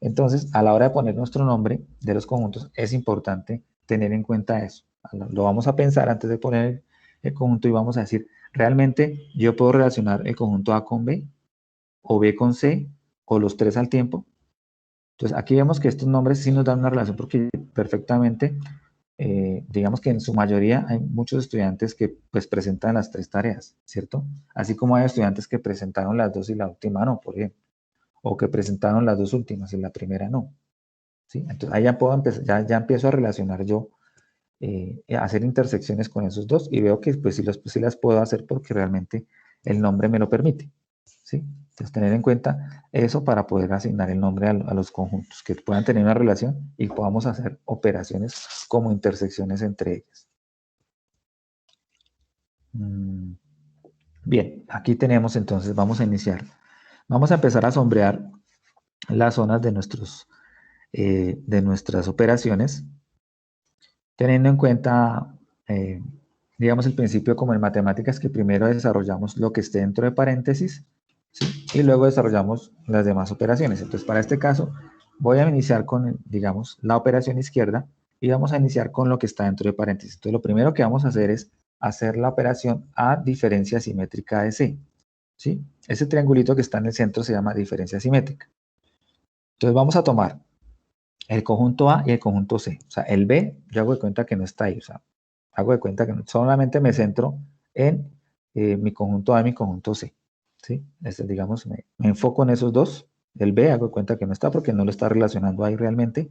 Entonces, a la hora de poner nuestro nombre de los conjuntos, es importante tener en cuenta eso. Lo vamos a pensar antes de poner el conjunto y vamos a decir, ¿realmente yo puedo relacionar el conjunto A con B, o B con C, o los 3 al tiempo? Entonces, aquí vemos que estos nombres sí nos dan una relación porque perfectamente, digamos que en su mayoría hay muchos estudiantes que pues presentan las 3 tareas, ¿cierto? Así como hay estudiantes que presentaron las 2 y la última no, por ejemplo, o que presentaron las 2 últimas y la primera no, ¿sí? Entonces, ahí ya puedo empezar, ya empiezo a relacionar yo, hacer intersecciones con esos dos y veo que pues sí las puedo hacer porque realmente el nombre me lo permite, ¿sí? Entonces tener en cuenta eso para poder asignar el nombre a los conjuntos, que puedan tener una relación y podamos hacer operaciones como intersecciones entre ellas. Bien, aquí tenemos entonces, vamos a iniciar. Vamos a empezar a sombrear las zonas de nuestras operaciones, teniendo en cuenta, digamos, el principio como en matemáticas, que primero desarrollamos lo que esté dentro de paréntesis, ¿sí? Y luego desarrollamos las demás operaciones. Entonces, para este caso, voy a iniciar con, digamos, la operación izquierda y vamos a iniciar con lo que está dentro de paréntesis. Entonces, lo primero que vamos a hacer es hacer la operación A diferencia simétrica de C, ¿sí? Ese triangulito que está en el centro se llama diferencia simétrica. Entonces, vamos a tomar el conjunto A y el conjunto C. O sea, el B, yo hago de cuenta que no está ahí. O sea, hago de cuenta que solamente me centro en mi conjunto A y mi conjunto C, ¿sí? Digamos, me enfoco en esos dos. El B hago de cuenta que no está porque no lo está relacionando ahí realmente.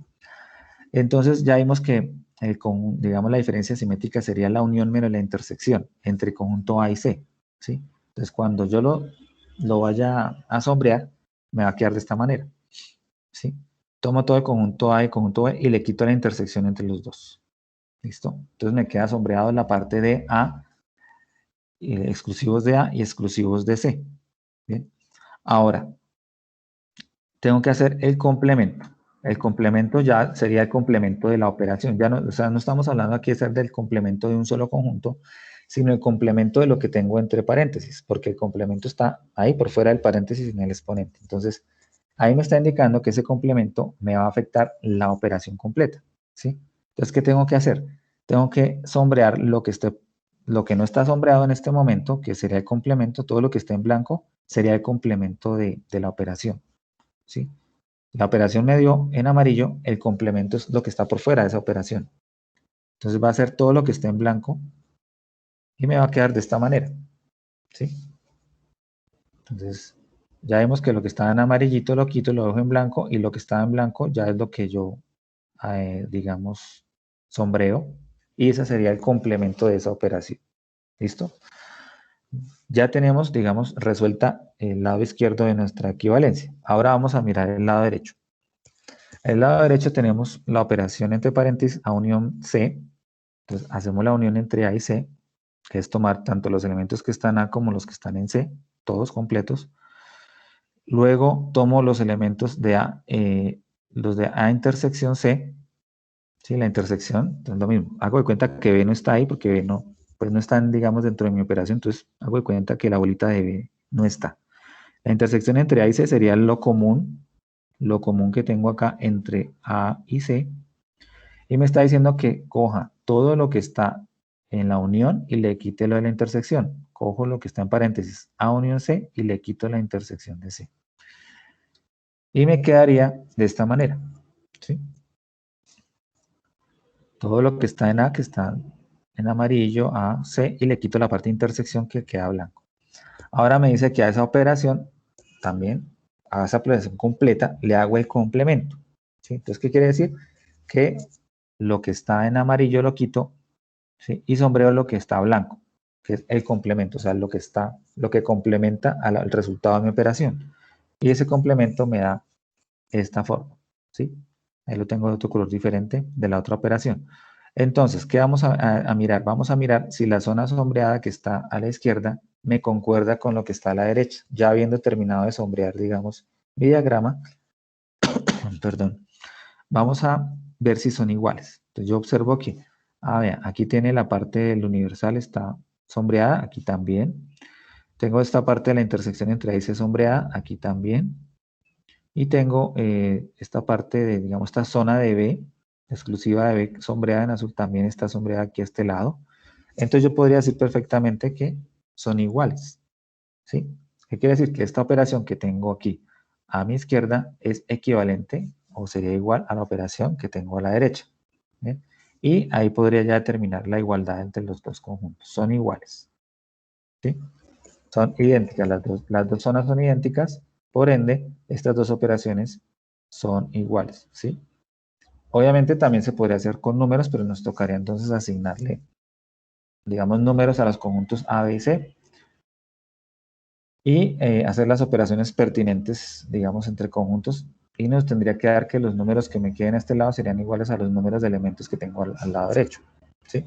Entonces ya vimos que, digamos, la diferencia simétrica sería la unión menos la intersección entre conjunto A y C, ¿sí? Entonces cuando yo lo vaya a sombrear, me va a quedar de esta manera, ¿sí? Tomo todo el conjunto A y el conjunto B y le quito la intersección entre los dos. ¿Listo? Entonces me queda sombreado la parte de A, exclusivos de A y exclusivos de C. ¿Bien? Ahora, tengo que hacer el complemento. El complemento ya sería el complemento de la operación. Ya no, o sea, no estamos hablando aquí de ser del complemento de un solo conjunto, sino el complemento de lo que tengo entre paréntesis, porque el complemento está ahí por fuera del paréntesis en el exponente. Entonces, ahí me está indicando que ese complemento me va a afectar la operación completa, ¿sí? Entonces, ¿qué tengo que hacer? Tengo que sombrear lo que no está sombreado en este momento, que sería el complemento. Todo lo que está en blanco sería el complemento de la operación, ¿sí? La operación me dio en amarillo, el complemento es lo que está por fuera de esa operación. Entonces va a ser todo lo que esté en blanco y me va a quedar de esta manera, ¿sí? Entonces, ya vemos que lo que está en amarillito lo quito, lo dejo en blanco, y lo que está en blanco ya es lo que yo, digamos, sombreo, y ese sería el complemento de esa operación. ¿Listo? Ya tenemos, digamos, resuelta el lado izquierdo de nuestra equivalencia. Ahora vamos a mirar el lado derecho. El lado derecho tenemos la operación entre paréntesis A unión C. Entonces, hacemos la unión entre A y C, que es tomar tanto los elementos que están A como los que están en C, todos completos. Luego tomo los elementos de A, los de A intersección C, ¿sí? La intersección, entonces lo mismo. Hago de cuenta que B no está ahí porque B no, pues no están, digamos, dentro de mi operación, entonces hago de cuenta que la bolita de B no está. La intersección entre A y C sería lo común que tengo acá entre A y C, y me está diciendo que coja todo lo que está en la unión y le quite lo de la intersección. Cojo lo que está en paréntesis A unión C y le quito la intersección de C. Y me quedaría de esta manera, ¿sí? Todo lo que está en A, que está en amarillo, A, C, y le quito la parte de intersección que queda blanco. Ahora me dice que a esa operación, también, a esa operación completa, le hago el complemento. ¿Sí? Entonces, ¿qué quiere decir? Que lo que está en amarillo lo quito, ¿sí? Y sombreo lo que está blanco, que es el complemento, o sea, lo que complementa al resultado de mi operación. Y ese complemento me da esta forma, ¿sí? Ahí lo tengo de otro color diferente de la otra operación. Entonces, ¿qué vamos a mirar? Vamos a mirar si la zona sombreada que está a la izquierda me concuerda con lo que está a la derecha. Ya habiendo terminado de sombrear, digamos, mi diagrama, perdón, vamos a ver si son iguales. Entonces yo observo aquí, vean, aquí tiene la parte del universal, está sombreada, aquí también. Tengo esta parte de la intersección entre A y C sombreada, aquí también. Y tengo esta parte de, digamos, esta zona de B, exclusiva de B, sombreada en azul, también está sombreada aquí a este lado. Entonces yo podría decir perfectamente que son iguales, ¿sí? ¿Qué quiere decir? Que esta operación que tengo aquí a mi izquierda es equivalente o sería igual a la operación que tengo a la derecha. ¿Bien? Y ahí podría ya determinar la igualdad entre los dos conjuntos. Son iguales, ¿sí? Son idénticas, las dos zonas son idénticas, por ende, estas dos operaciones son iguales, ¿sí? Obviamente también se podría hacer con números, pero nos tocaría entonces asignarle, digamos, números a los conjuntos A, B y C y hacer las operaciones pertinentes, digamos, entre conjuntos, y nos tendría que dar que los números que me queden a este lado serían iguales a los números de elementos que tengo al lado derecho, ¿sí?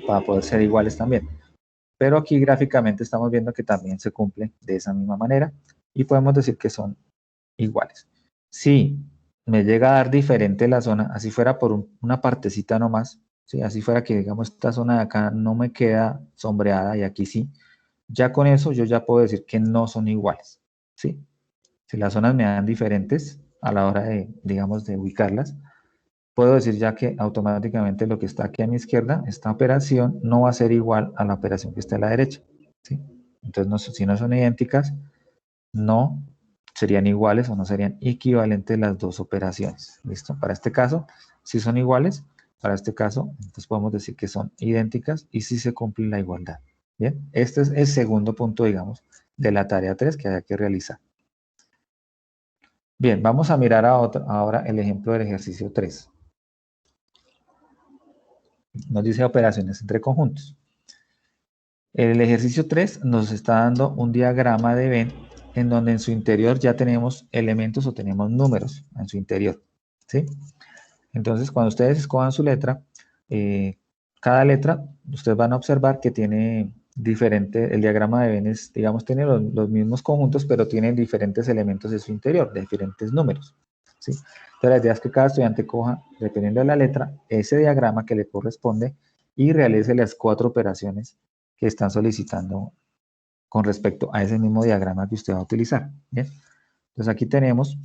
Para poder ser iguales también. Pero aquí gráficamente estamos viendo que también se cumple de esa misma manera y podemos decir que son iguales. Si me llega a dar diferente la zona, así fuera por una partecita nomás, ¿sí? Así fuera que digamos esta zona de acá no me queda sombreada y aquí sí, ya con eso yo ya puedo decir que no son iguales, ¿sí? Si las zonas me dan diferentes a la hora de, digamos, de ubicarlas, puedo decir ya que automáticamente lo que está aquí a mi izquierda, esta operación no va a ser igual a la operación que está a la derecha, ¿sí? Entonces, no, si no son idénticas, no serían iguales o no serían equivalentes las dos operaciones. ¿Listo? Para este caso, si son iguales, para este caso, entonces podemos decir que son idénticas y si se cumple la igualdad. Bien, este es el segundo punto, digamos, de la tarea 3 que hay que realizar. Bien, vamos a mirar ahora el ejemplo del ejercicio 3. Nos dice operaciones entre conjuntos. El ejercicio 3 nos está dando un diagrama de Venn en donde en su interior ya tenemos elementos o tenemos números en su interior, ¿sí? Entonces, cuando ustedes escojan su letra, cada letra, ustedes van a observar que tiene diferente, el diagrama de Venn es, digamos, tiene los mismos conjuntos, pero tiene diferentes elementos en su interior, de diferentes números, ¿sí? Entonces, la idea es que cada estudiante coja, dependiendo de la letra, ese diagrama que le corresponde y realice las 4 operaciones que están solicitando con respecto a ese mismo diagrama que usted va a utilizar. ¿Bien? Entonces aquí tenemos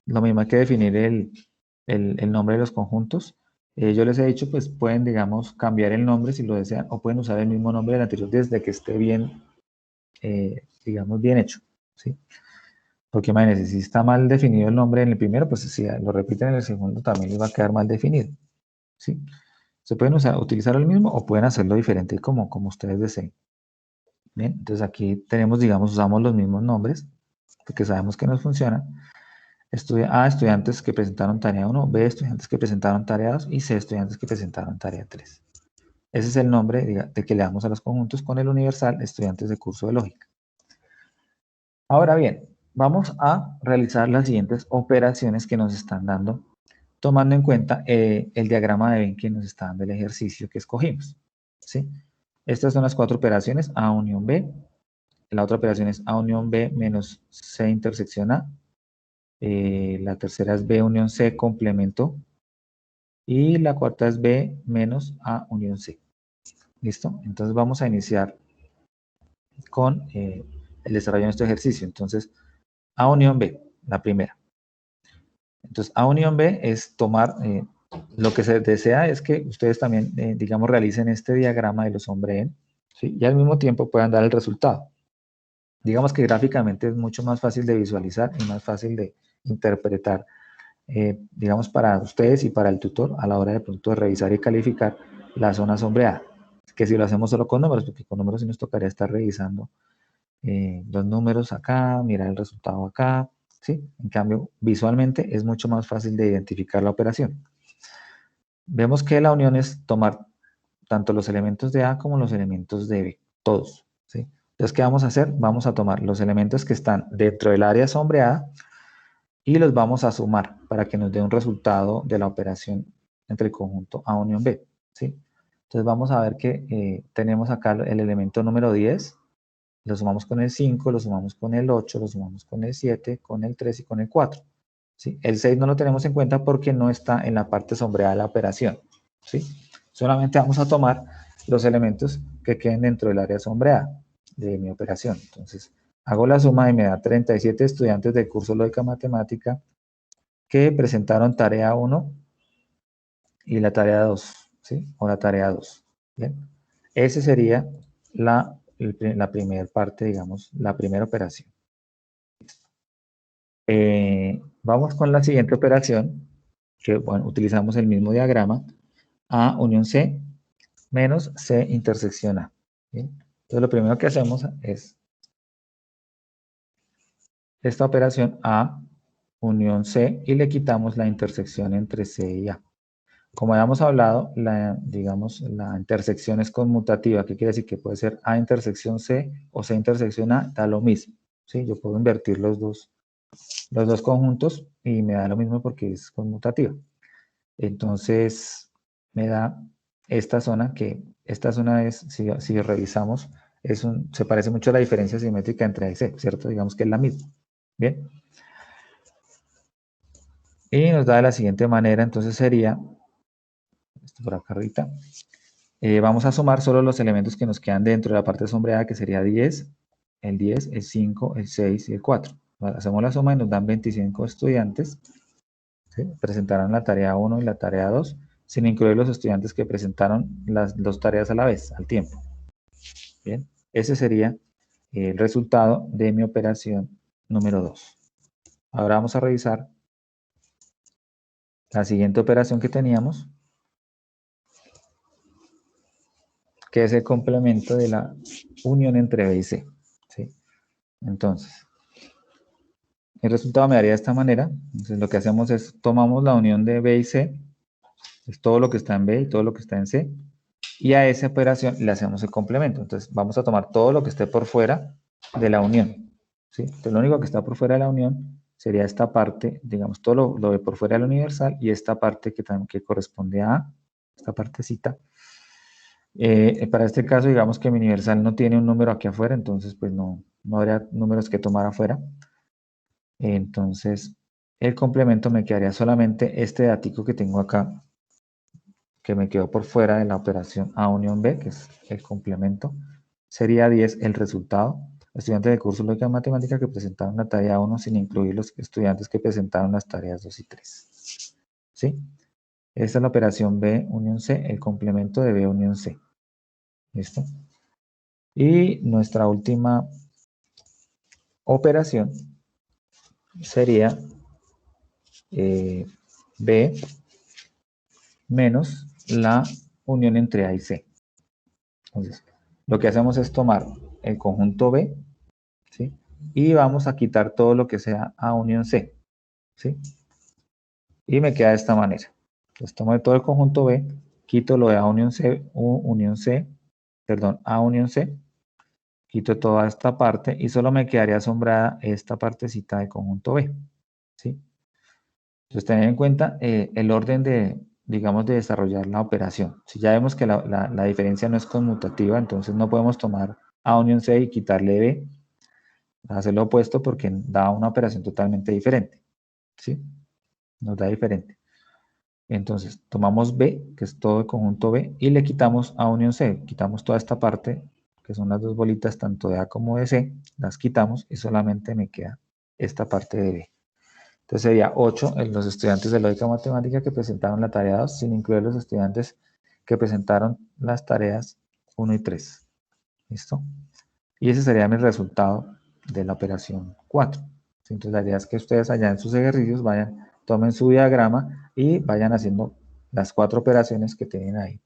lo mismo, hay que definir el nombre de los conjuntos. Yo les he dicho, pues pueden, digamos, cambiar el nombre si lo desean o pueden usar el mismo nombre del anterior desde que esté bien, digamos, bien hecho. ¿Sí? Porque imagínense, si está mal definido el nombre en el primero, pues si lo repiten en el segundo también les va a quedar mal definido. ¿Sí? Se pueden utilizar el mismo o pueden hacerlo diferente como ustedes deseen. Bien, entonces aquí tenemos, digamos, usamos los mismos nombres, porque sabemos que nos funciona. A, estudiantes que presentaron tarea 1, B, estudiantes que presentaron tarea 2 y C, estudiantes que presentaron tarea 3. Ese es el nombre de que le damos a los conjuntos con el universal, estudiantes de curso de lógica. Ahora bien, vamos a realizar las siguientes operaciones que nos están dando, tomando en cuenta el diagrama de Venn que nos está dando el ejercicio que escogimos. ¿Sí? Estas son las 4 operaciones, A unión B. La otra operación es A unión B menos C intersección A. La tercera es B unión C complemento. Y la cuarta es B menos A unión C. ¿Listo? Entonces vamos a iniciar con el desarrollo de nuestro ejercicio. Entonces, A unión B, la primera. Entonces, A unión B es tomar, lo que se desea es que ustedes también, digamos, realicen este diagrama y lo sombreen, ¿sí? Y al mismo tiempo puedan dar el resultado. Digamos que gráficamente es mucho más fácil de visualizar y más fácil de interpretar digamos, para ustedes y para el tutor a la hora de pronto de revisar y calificar la zona sombreada. Que si lo hacemos solo con números, porque con números sí nos tocaría estar revisando los números acá, mirar el resultado acá, ¿sí? En cambio, visualmente es mucho más fácil de identificar la operación. Vemos que la unión es tomar tanto los elementos de A como los elementos de B, todos, ¿sí? Entonces, ¿qué vamos a hacer? Vamos a tomar los elementos que están dentro del área sombreada y los vamos a sumar para que nos dé un resultado de la operación entre el conjunto A unión B, ¿sí? Entonces vamos a ver que tenemos acá el elemento número 10, lo sumamos con el 5, lo sumamos con el 8, lo sumamos con el 7, con el 3 y con el 4, ¿sí? El 6 no lo tenemos en cuenta porque no está en la parte sombreada de la operación, ¿sí? Solamente vamos a tomar los elementos que queden dentro del área sombreada de mi operación. Entonces, hago la suma y me da 37 estudiantes del curso Lógica Matemática que presentaron tarea 1 y la tarea 2, ¿sí? O la tarea 2. ¿Bien? Esa sería la primera parte, digamos, la primera operación. Vamos con la siguiente operación, que bueno, utilizamos el mismo diagrama, A unión C menos C intersección A. ¿Bien? Entonces lo primero que hacemos es esta operación A unión C y le quitamos la intersección entre C y A. Como habíamos hablado, digamos, la intersección es conmutativa, que quiere decir que puede ser A intersección C o C intersección A, da lo mismo, ¿sí? Yo puedo invertir los dos conjuntos y me da lo mismo porque es conmutativa. Entonces, me da esta zona, que esta zona es, si revisamos, se parece mucho a la diferencia simétrica entre A y C, ¿cierto? Digamos que es la misma. Bien. Y nos da de la siguiente manera, entonces sería, esto por acá ahorita, vamos a sumar solo los elementos que nos quedan dentro de la parte sombreada, que sería 10, el 5, el 6 y el 4. Hacemos la suma y nos dan 25 estudiantes, ¿sí? Presentaron la tarea 1 y la tarea 2, sin incluir los estudiantes que presentaron las dos tareas a la vez, al tiempo. Bien, ese sería el resultado de mi operación número 2. Ahora vamos a revisar la siguiente operación que teníamos, que es el complemento de la unión entre B y C, ¿sí? Entonces, el resultado me daría de esta manera. Entonces, lo que hacemos es, tomamos la unión de B y C, es todo lo que está en B y todo lo que está en C, y a esa operación le hacemos el complemento. Entonces, vamos a tomar todo lo que esté por fuera de la unión, ¿sí? Entonces, lo único que está por fuera de la unión sería esta parte, digamos, todo lo de por fuera del universal, y esta parte que corresponde a esta partecita. Para este caso, digamos que mi universal no tiene un número aquí afuera, entonces pues no habría números que tomar afuera. Entonces, el complemento me quedaría solamente este datico que tengo acá, que me quedó por fuera de la operación A unión B, que es el complemento. Sería 10 el resultado. Estudiantes de curso Lógica Matemática que presentaron la tarea 1 sin incluir los estudiantes que presentaron las tareas 2 y 3. ¿Sí? Esta es la operación B unión C, el complemento de B unión C. ¿Listo? Y nuestra última operación sería B menos la unión entre A y C. Entonces, lo que hacemos es tomar el conjunto B, ¿sí? Y vamos a quitar todo lo que sea A unión C, ¿sí? Y me queda de esta manera. Entonces, tomo todo el conjunto B, quito lo de A unión C, perdón, A unión C, quito toda esta parte y solo me quedaría asombrada esta partecita del conjunto B, ¿sí? Entonces, tener en cuenta el orden de, digamos, de desarrollar la operación. Si ya vemos que la diferencia no es conmutativa, entonces no podemos tomar A unión C y quitarle B, hacer lo opuesto porque da una operación totalmente diferente, ¿sí? Nos da diferente. Entonces, tomamos B, que es todo el conjunto B, y le quitamos A unión C. Quitamos toda esta parte, que son las dos bolitas, tanto de A como de C, las quitamos y solamente me queda esta parte de B. Entonces sería 8 en los estudiantes de lógica matemática que presentaron la tarea 2, sin incluir los estudiantes que presentaron las tareas 1 y 3. ¿Listo? Y ese sería mi resultado de la operación 4. Entonces la idea es que ustedes allá en sus ejercicios vayan tomen su diagrama y vayan haciendo las 4 operaciones que tienen ahí,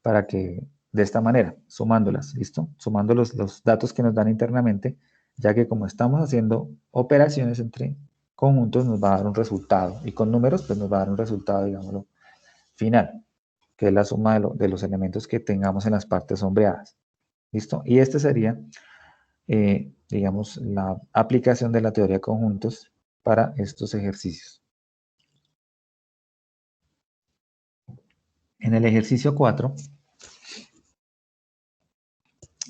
para que de esta manera, sumándolas, ¿listo? Sumando los datos que nos dan internamente, ya que como estamos haciendo operaciones entre conjuntos, nos va a dar un resultado, y con números, pues nos va a dar un resultado, digámoslo, final, que es la suma de los elementos que tengamos en las partes sombreadas, ¿listo? Y este sería, digamos, la aplicación de la teoría de conjuntos para estos ejercicios. En el ejercicio 4,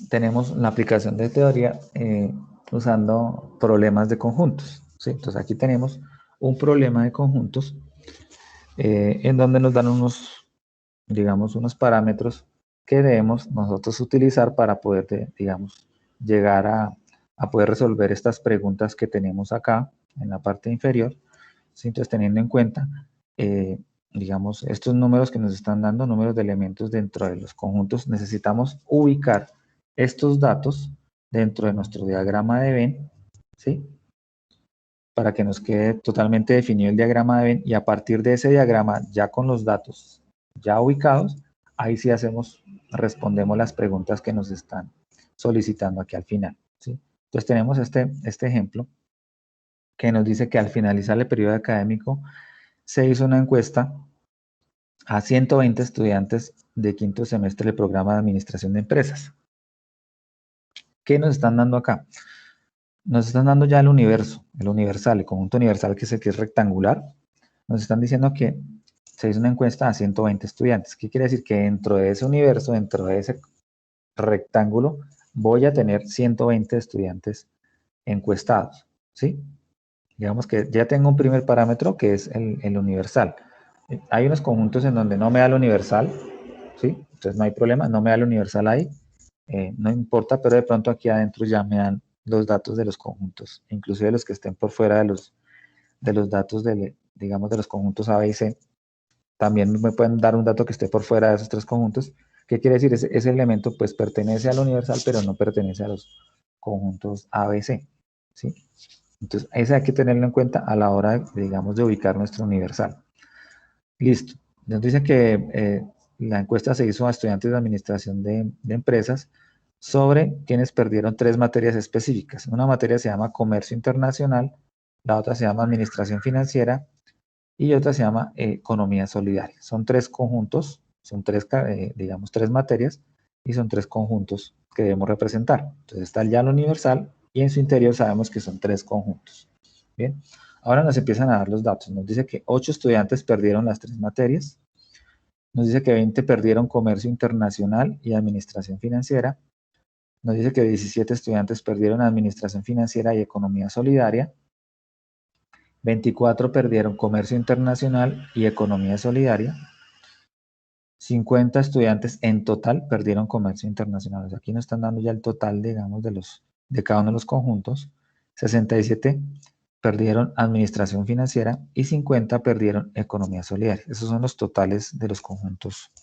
tenemos la aplicación de teoría usando problemas de conjuntos, ¿sí? Entonces aquí tenemos un problema de conjuntos en donde nos dan unos, digamos, unos parámetros que debemos nosotros utilizar para poder, digamos, llegar a poder resolver estas preguntas que tenemos acá en la parte inferior, ¿sí? Entonces teniendo en cuenta, digamos, estos números que nos están dando, números de elementos dentro de los conjuntos, necesitamos ubicar estos datos dentro de nuestro diagrama de Venn, ¿sí? Para que nos quede totalmente definido el diagrama de Venn, y a partir de ese diagrama, ya con los datos ya ubicados, ahí sí respondemos las preguntas que nos están solicitando aquí al final, ¿sí? Entonces tenemos este ejemplo que nos dice que al finalizar el periodo académico se hizo una encuesta a 120 estudiantes de quinto semestre del programa de administración de empresas. ¿Qué nos están dando acá? Nos están dando ya el universo, el universal, el conjunto universal, que es el que es rectangular. Nos están diciendo que se hizo una encuesta a 120 estudiantes. ¿Qué quiere decir? Que dentro de ese universo, dentro de ese rectángulo, voy a tener 120 estudiantes encuestados, ¿sí? Digamos que ya tengo un primer parámetro que es el universal. Hay unos conjuntos en donde no me da el universal, ¿sí? Entonces no hay problema, no me da el universal ahí, no importa, pero de pronto aquí adentro ya me dan los datos de los conjuntos, inclusive los que estén por fuera de los datos, digamos, de los conjuntos A, B y C. También me pueden dar un dato que esté por fuera de esos 3 conjuntos. ¿Qué quiere decir? Ese elemento pues pertenece al universal, pero no pertenece a los conjuntos A, B, C, ¿sí? Entonces, eso hay que tenerlo en cuenta a la hora, digamos, de ubicar nuestro universal. Listo. Nos dice que la encuesta se hizo a estudiantes de administración de empresas sobre quienes perdieron 3 materias específicas. Una materia se llama comercio internacional, la otra se llama administración financiera y otra se llama economía solidaria. Son 3 conjuntos, son 3, digamos, 3 materias y son 3 conjuntos que debemos representar. Entonces está el llano universal y en su interior sabemos que son 3 conjuntos. Bien, ahora nos empiezan a dar los datos. Nos dice que 8 estudiantes perdieron las 3 materias. Nos dice que 20 perdieron comercio internacional y administración financiera. Nos dice que 17 estudiantes perdieron administración financiera y economía solidaria. 24 perdieron comercio internacional y economía solidaria. 50 estudiantes en total perdieron comercio internacional. O sea, aquí nos están dando ya el total, digamos, de cada uno de los conjuntos. 67 perdieron administración financiera y 50 perdieron economía solidaria. Esos son los totales de los conjuntos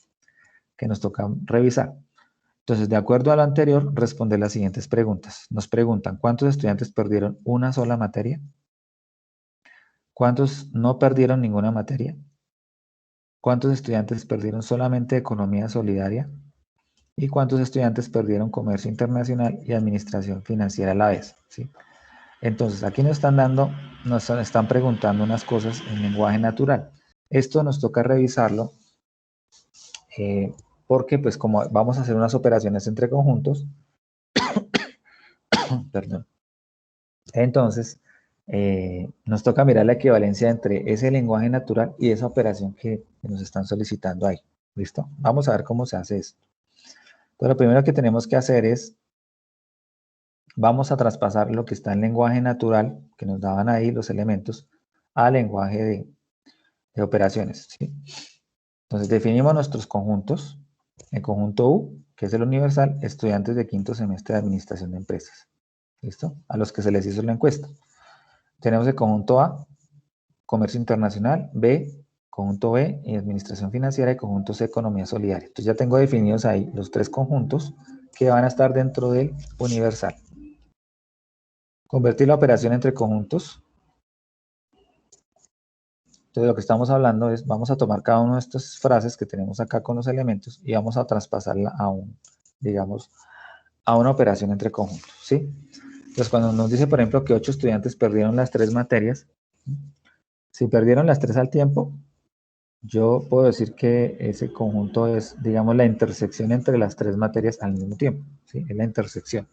que nos toca revisar. Entonces, de acuerdo a lo anterior, responder las siguientes preguntas. Nos preguntan, ¿cuántos estudiantes perdieron una sola materia? ¿Cuántos no perdieron ninguna materia? ¿Cuántos estudiantes perdieron solamente economía solidaria? ¿Y cuántos estudiantes perdieron comercio internacional y administración financiera a la vez? ¿Sí? Entonces, aquí nos están preguntando unas cosas en lenguaje natural. Esto nos toca revisarlo porque, pues, como vamos a hacer unas operaciones entre conjuntos, perdón, entonces, nos toca mirar la equivalencia entre ese lenguaje natural y esa operación que nos están solicitando ahí. ¿Listo? Vamos a ver cómo se hace esto. Entonces, lo primero que tenemos que hacer es, vamos a traspasar lo que está en lenguaje natural, que nos daban ahí los elementos, al lenguaje de operaciones, ¿sí? Entonces, definimos nuestros conjuntos. El conjunto U, que es el universal, estudiantes de quinto semestre de administración de empresas. ¿Listo? A los que se les hizo la encuesta. Tenemos el conjunto A, comercio internacional, B, conjunto B, y administración financiera, y conjunto C, economía solidaria. Entonces ya tengo definidos ahí los 3 conjuntos que van a estar dentro del universal. Convertir la operación entre conjuntos. Entonces lo que estamos hablando es, vamos a tomar cada una de estas frases que tenemos acá con los elementos y vamos a traspasarla a digamos, a una operación entre conjuntos, ¿sí? Entonces cuando nos dice, por ejemplo, que 8 estudiantes perdieron las 3 materias, si perdieron las 3 al tiempo, yo puedo decir que ese conjunto es, digamos, la intersección entre las 3 materias al mismo tiempo, ¿sí? Es la intersección.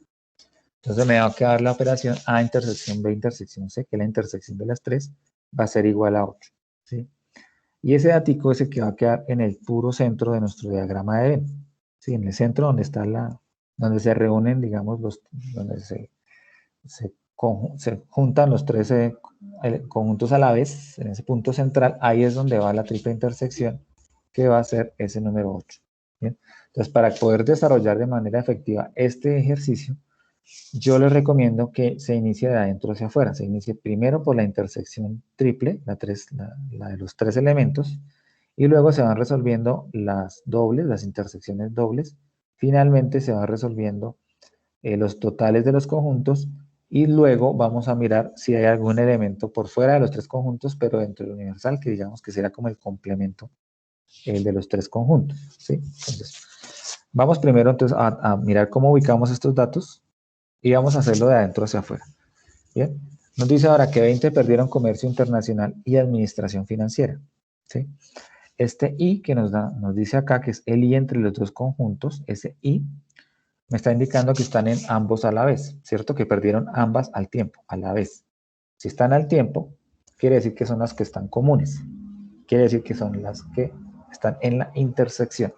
Entonces me va a quedar la operación A intersección B intersección C, que la intersección de las 3 va a ser igual a 8, ¿sí? Y ese datico es el que va a quedar en el puro centro de nuestro diagrama de Venn, ¿sí? En el centro donde está donde se reúnen, digamos, donde se juntan los 13 conjuntos a la vez, en ese punto central, ahí es donde va la triple intersección, que va a ser ese número 8. ¿Bien? Entonces, para poder desarrollar de manera efectiva este ejercicio, yo les recomiendo que se inicie de adentro hacia afuera. Se inicie primero por la intersección triple, la de los 3 elementos, y luego se van resolviendo las dobles, las intersecciones dobles. Finalmente se va resolviendo los totales de los conjuntos y luego vamos a mirar si hay algún elemento por fuera de los 3 conjuntos, pero dentro del universal, que digamos que será como el complemento de los 3 conjuntos, ¿sí? Entonces, vamos primero entonces a mirar cómo ubicamos estos datos y vamos a hacerlo de adentro hacia afuera. Bien, nos dice ahora que 20 perdieron comercio internacional y administración financiera, ¿sí? Este I que nos dice acá que es el I entre los dos conjuntos, ese I me está indicando que están en ambos a la vez, ¿cierto? Que perdieron ambas al tiempo, a la vez. Si están al tiempo, quiere decir que son las que están comunes. Quiere decir que son las que están en la intersección.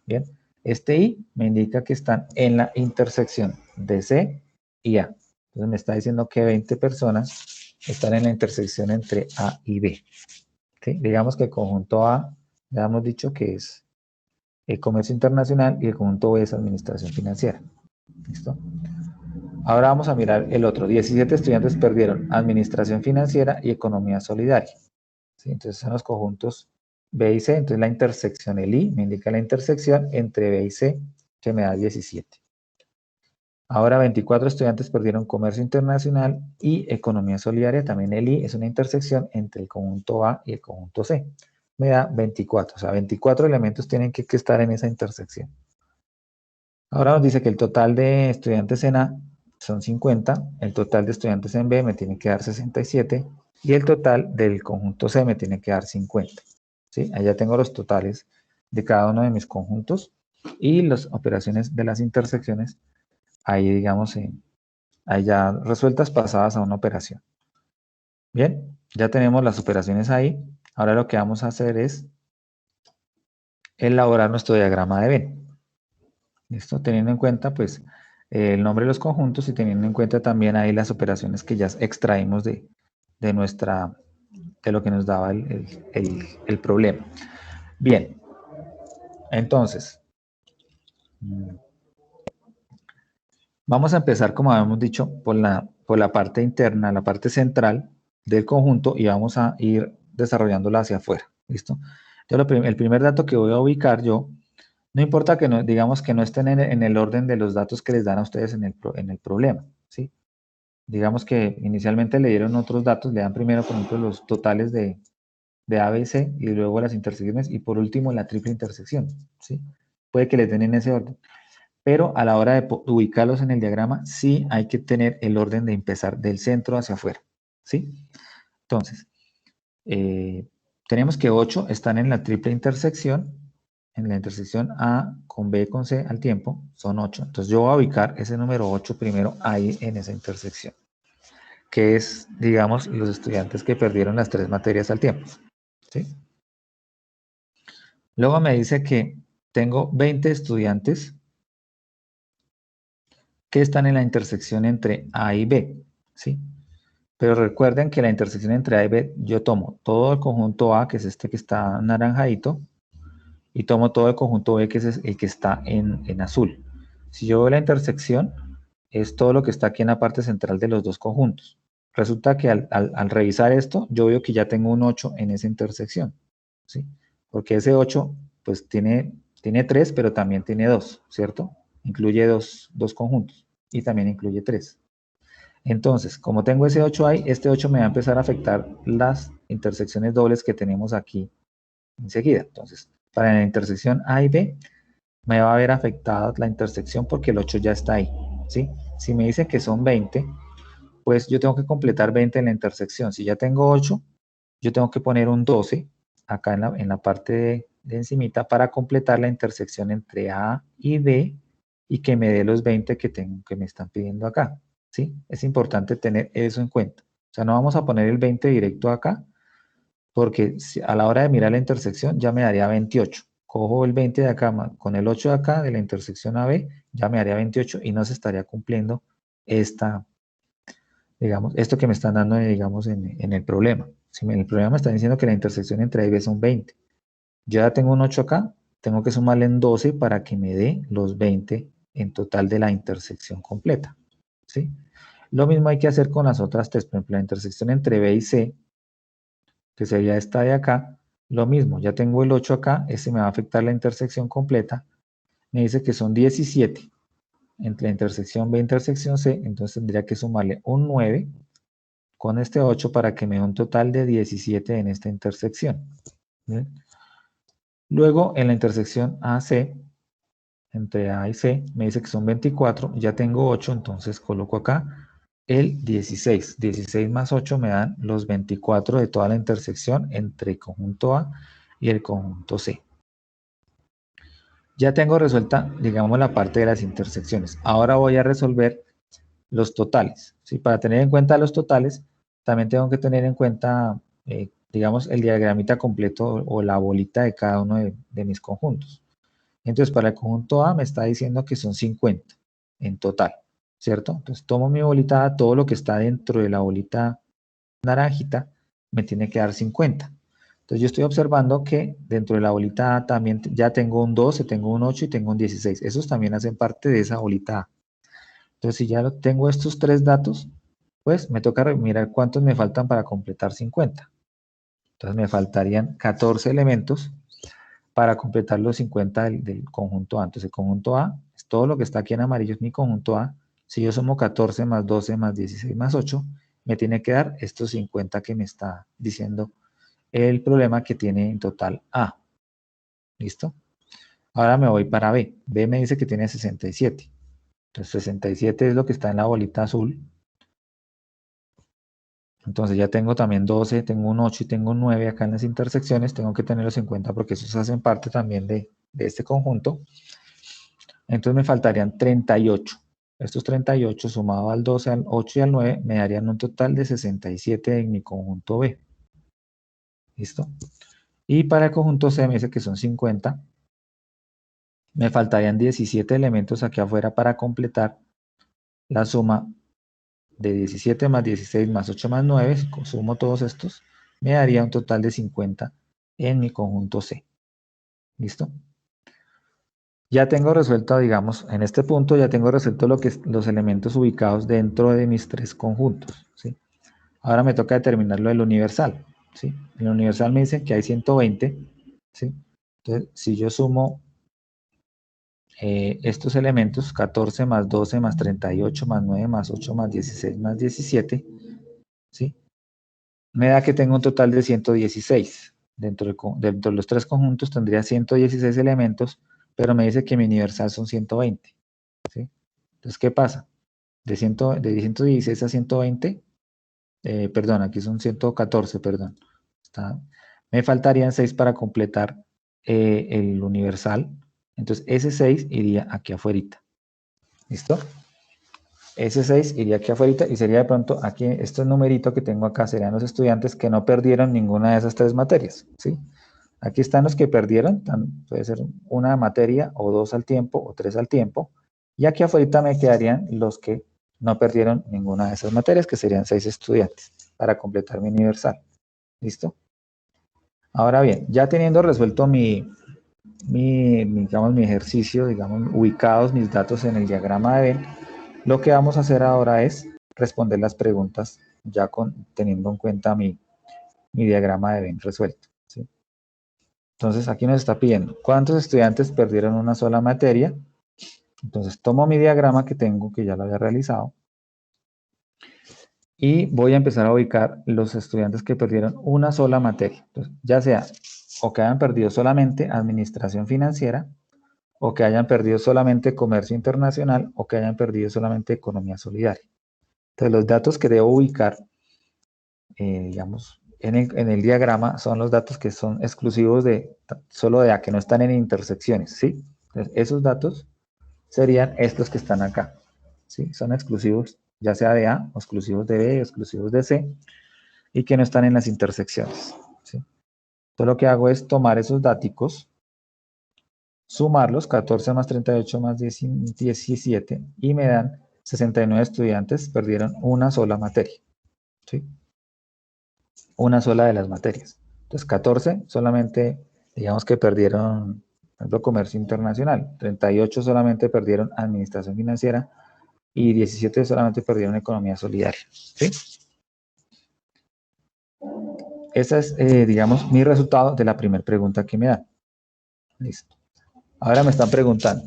Bien, este I me indica que están en la intersección de C y A. Entonces me está diciendo que 20 personas están en la intersección entre A y B. ¿Sí? Digamos que el conjunto A, ya hemos dicho que es el comercio internacional y el conjunto B es administración financiera. ¿Listo? Ahora vamos a mirar el otro. 17 estudiantes perdieron administración financiera y economía solidaria. ¿Sí? Entonces son los conjuntos B y C. Entonces la intersección, el I, me indica la intersección entre B y C, que me da 17. Ahora 24 estudiantes perdieron comercio internacional y economía solidaria. También el I es una intersección entre el conjunto A y el conjunto C. Me da 24. O sea, 24 elementos tienen que estar en esa intersección. Ahora nos dice que el total de estudiantes en A son 50, el total de estudiantes en B me tiene que dar 67 y el total del conjunto C me tiene que dar 50. ¿Sí? Allá tengo los totales de cada uno de mis conjuntos y las operaciones de las intersecciones ahí, digamos, ahí ya resueltas pasadas a una operación. Bien, ya tenemos las operaciones ahí. Ahora lo que vamos a hacer es elaborar nuestro diagrama de Venn. ¿Listo? Teniendo en cuenta, pues, el nombre de los conjuntos y teniendo en cuenta también ahí las operaciones que ya extraímos de lo que nos daba el problema. Bien, entonces, vamos a empezar, como habíamos dicho, por la parte interna, la parte central del conjunto y vamos a ir desarrollándola hacia afuera. ¿Listo? Entonces, el primer dato que voy a ubicar yo, no importa que no, digamos que no estén en el orden de los datos que les dan a ustedes en el problema, ¿sí? Digamos que inicialmente le dieron otros datos, le dan primero, por ejemplo, los totales de A, B, C, y luego las intersecciones, y por último la triple intersección, ¿sí? Puede que les den en ese orden. Pero a la hora de ubicarlos en el diagrama, sí hay que tener el orden de empezar del centro hacia afuera, ¿sí? Entonces, tenemos que 8 están en la triple intersección, en la intersección A con B con C al tiempo, son 8. Entonces yo voy a ubicar ese número 8 primero ahí en esa intersección, que es, digamos, los estudiantes que perdieron las 3 materias al tiempo, ¿sí? Luego me dice que tengo 20 estudiantes que están en la intersección entre A y B, ¿sí? Pero recuerden que la intersección entre A y B, yo tomo todo el conjunto A, que es este que está naranjadito, y tomo todo el conjunto B, que es el que está en azul. Si yo veo la intersección, es todo lo que está aquí en la parte central de los dos conjuntos. Resulta que al revisar esto, yo veo que ya tengo un 8 en esa intersección, ¿sí? Porque ese 8, pues tiene 3, pero también tiene 2, ¿cierto? Incluye dos conjuntos y también incluye 3. Entonces, como tengo ese 8 ahí, este 8 me va a empezar a afectar las intersecciones dobles que tenemos aquí enseguida. Entonces, para la intersección A y B, me va a haber afectado la intersección porque el 8 ya está ahí, ¿sí? Si me dice que son 20, pues yo tengo que completar 20 en la intersección. Si ya tengo 8, yo tengo que poner un 12 acá en la parte de encimita para completar la intersección entre A y B y que me dé los 20 que me están pidiendo acá, ¿sí? Es importante tener eso en cuenta. O sea, no vamos a poner el 20 directo acá, porque a la hora de mirar la intersección ya me daría 28. Cojo el 20 de acá con el 8 de acá de la intersección AB, ya me daría 28 y no se estaría cumpliendo esta, digamos, esto que me están dando, digamos, en el problema. Si en el problema me están diciendo que la intersección entre A y B son 20. Yo ya tengo un 8 acá, tengo que sumarle en 12 para que me dé los 20 en total de la intersección completa, ¿sí? Lo mismo hay que hacer con las otras tres, por ejemplo, la intersección entre B y C, que sería esta de acá, lo mismo, ya tengo el 8 acá, ese me va a afectar la intersección completa, me dice que son 17 entre la intersección B e intersección C, entonces tendría que sumarle un 9 con este 8 para que me dé un total de 17 en esta intersección. ¿Bien? Luego, en la intersección AC, entre A y C, me dice que son 24, ya tengo 8, entonces coloco acá el 16. 16 más 8 me dan los 24 de toda la intersección entre el conjunto A y el conjunto C. Ya tengo resuelta, digamos, la parte de las intersecciones. Ahora voy a resolver los totales. ¿Sí? Para tener en cuenta los totales, también tengo que tener en cuenta, digamos, el diagramita completo o la bolita de cada uno de mis conjuntos. Entonces, para el conjunto A me está diciendo que son 50 en total, ¿cierto? Entonces, tomo mi bolita A, todo lo que está dentro de la bolita naranjita me tiene que dar 50. Entonces, yo estoy observando que dentro de la bolita A también ya tengo un 12, tengo un 8 y tengo un 16. Esos también hacen parte de esa bolita A. Entonces, si ya tengo estos tres datos, pues me toca mirar cuántos me faltan para completar 50. Entonces, me faltarían 14 elementos para completar los 50 del conjunto A. Entonces, el conjunto A, es todo lo que está aquí en amarillo es mi conjunto A. Si yo sumo 14 más 12 más 16 más 8, me tiene que dar estos 50 que me está diciendo el problema que tiene en total A. ¿Listo? Ahora me voy para B. B me dice que tiene 67. Entonces, 67 es lo que está en la bolita azul. Entonces ya tengo también 12, tengo un 8 y tengo un 9 acá en las intersecciones. Tengo que tenerlos en cuenta porque esos hacen parte también de este conjunto. Entonces me faltarían 38. Estos 38 sumado al 12, al 8 y al 9 me darían un total de 67 en mi conjunto B. ¿Listo? Y para el conjunto C me dice que son 50. Me faltarían 17 elementos aquí afuera para completar la suma de 17 más 16 más 8 más 9. Sumo todos estos, me daría un total de 50 en mi conjunto C. ¿Listo? Ya tengo resuelto, digamos, en este punto ya tengo resuelto los elementos ubicados dentro de mis tres conjuntos, ¿sí? Ahora me toca determinar lo del universal, ¿sí? En el universal me dice que hay 120, ¿sí? Entonces, si yo sumo estos elementos, 14 más 12 más 38 más 9 más 8 más 16 más 17, ¿sí? Me da que tengo un total de 116. Dentro de los tres conjuntos tendría 116 elementos, pero me dice que mi universal son 120. ¿Sí? Entonces, ¿qué pasa? De 116 a 120, perdón, aquí son 114, perdón. Me faltarían 6 para completar el universal. Entonces, ese 6 iría aquí afuera. ¿Listo? Ese 6 iría aquí afuera y sería de pronto aquí, este numerito que tengo acá serían los estudiantes que no perdieron ninguna de esas tres materias, ¿sí? Aquí están los que perdieron, puede ser una materia o dos al tiempo o tres al tiempo. Y aquí afuera me quedarían los que no perdieron ninguna de esas materias, que serían 6 estudiantes, para completar mi universal. ¿Listo? Ahora bien, ya teniendo resuelto digamos, mi ejercicio, digamos, ubicados mis datos en el diagrama de Venn, lo que vamos a hacer ahora es responder las preguntas ya teniendo en cuenta mi diagrama de Venn resuelto. ¿Sí? Entonces aquí nos está pidiendo cuántos estudiantes perdieron una sola materia. Entonces tomo mi diagrama que tengo, que ya lo había realizado, y voy a empezar a ubicar los estudiantes que perdieron una sola materia. Entonces, ya sea o que hayan perdido solamente administración financiera, o que hayan perdido solamente comercio internacional, o que hayan perdido solamente economía solidaria. Entonces, los datos que debo ubicar, digamos, en el diagrama son los datos que son exclusivos de solo de A, que no están en intersecciones, ¿sí? Entonces, esos datos serían estos que están acá, ¿sí? Son exclusivos, ya sea de A, o exclusivos de B, o exclusivos de C, y que no están en las intersecciones, ¿sí? Entonces, lo que hago es tomar esos datos, sumarlos, 14 más 38 más 17, y me dan 69 estudiantes perdieron una sola materia, ¿sí? Una sola de las materias. Entonces, 14 solamente, digamos que perdieron, por ejemplo, comercio internacional, 38 solamente perdieron administración financiera y 17 solamente perdieron economía solidaria, ¿sí? Ese es, digamos, mi resultado de la primera pregunta que me dan. Listo. Ahora me están preguntando,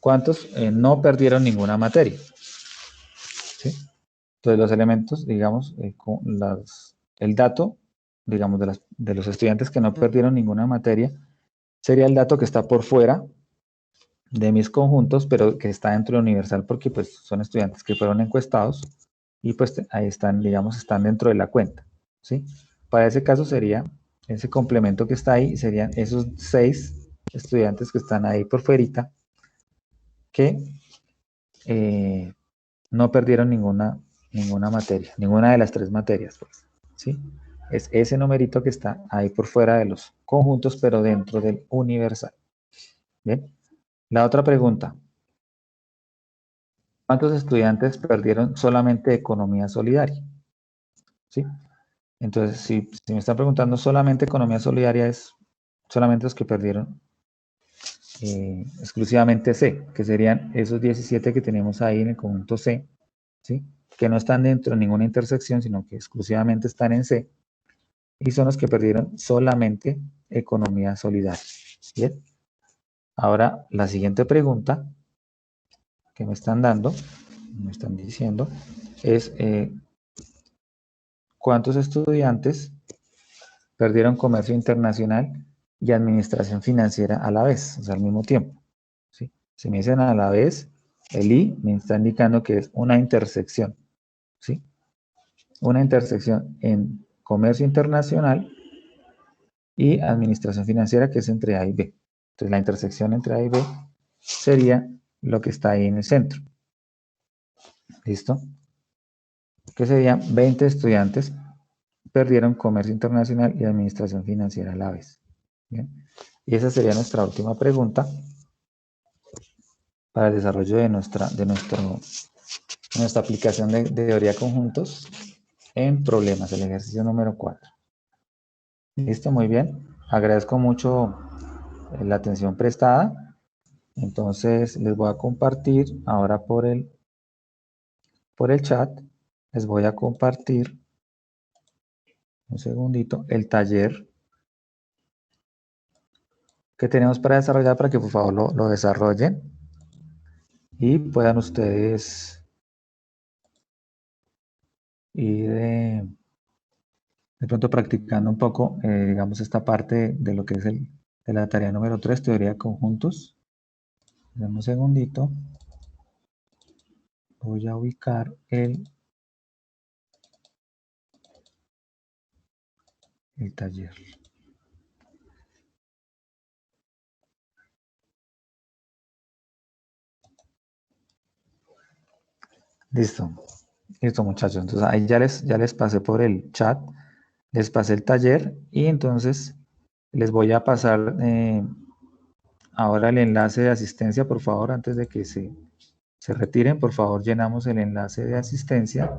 ¿cuántos no perdieron ninguna materia? ¿Sí? Entonces, los elementos, digamos, el dato, digamos, de los estudiantes que no perdieron ninguna materia, sería el dato que está por fuera de mis conjuntos, pero que está dentro de Universal porque pues son estudiantes que fueron encuestados y pues ahí están, digamos, están dentro de la cuenta, ¿sí? Para ese caso sería, ese complemento que está ahí, serían esos 6 estudiantes que están ahí por fuerita que no perdieron ninguna materia, ninguna de las 3 materias, pues, ¿sí? Es ese numerito que está ahí por fuera de los conjuntos, pero dentro del universal. Bien. La otra pregunta. ¿Cuántos estudiantes perdieron solamente economía solidaria? ¿Sí? Entonces, si me están preguntando solamente economía solidaria, es solamente los que perdieron exclusivamente C, que serían esos 17 que tenemos ahí en el conjunto C, ¿sí? Que no están dentro de ninguna intersección, sino que exclusivamente están en C, y son los que perdieron solamente economía solidaria. Bien. Ahora, la siguiente pregunta que me están dando, me están diciendo, es ¿cuántos estudiantes perdieron comercio internacional y administración financiera a la vez, o sea, al mismo tiempo? ¿Sí? Si me dicen a la vez, el I me está indicando que es una intersección, ¿sí? Una intersección en comercio internacional y administración financiera, que es entre A y B. Entonces, la intersección entre A y B sería lo que está ahí en el centro. ¿Listo? Que serían 20 estudiantes perdieron comercio internacional y administración financiera a la vez. ¿Bien? Y esa sería nuestra última pregunta para el desarrollo de nuestra aplicación de teoría de conjuntos en problemas, el ejercicio número 4. Listo, muy bien. Agradezco mucho la atención prestada. Entonces les voy a compartir ahora por el chat, les voy a compartir un segundito el taller que tenemos para desarrollar para que por favor lo desarrollen y puedan ustedes ir de pronto practicando un poco, digamos, esta parte de lo que es de la tarea número 3, teoría de conjuntos. Dame un segundito. Voy a ubicar el taller. Listo. Listo, muchachos. Entonces ahí ya les pasé por el chat, les pasé el taller y entonces les voy a pasar ahora el enlace de asistencia, por favor, antes de que se retiren, por favor, llenamos el enlace de asistencia.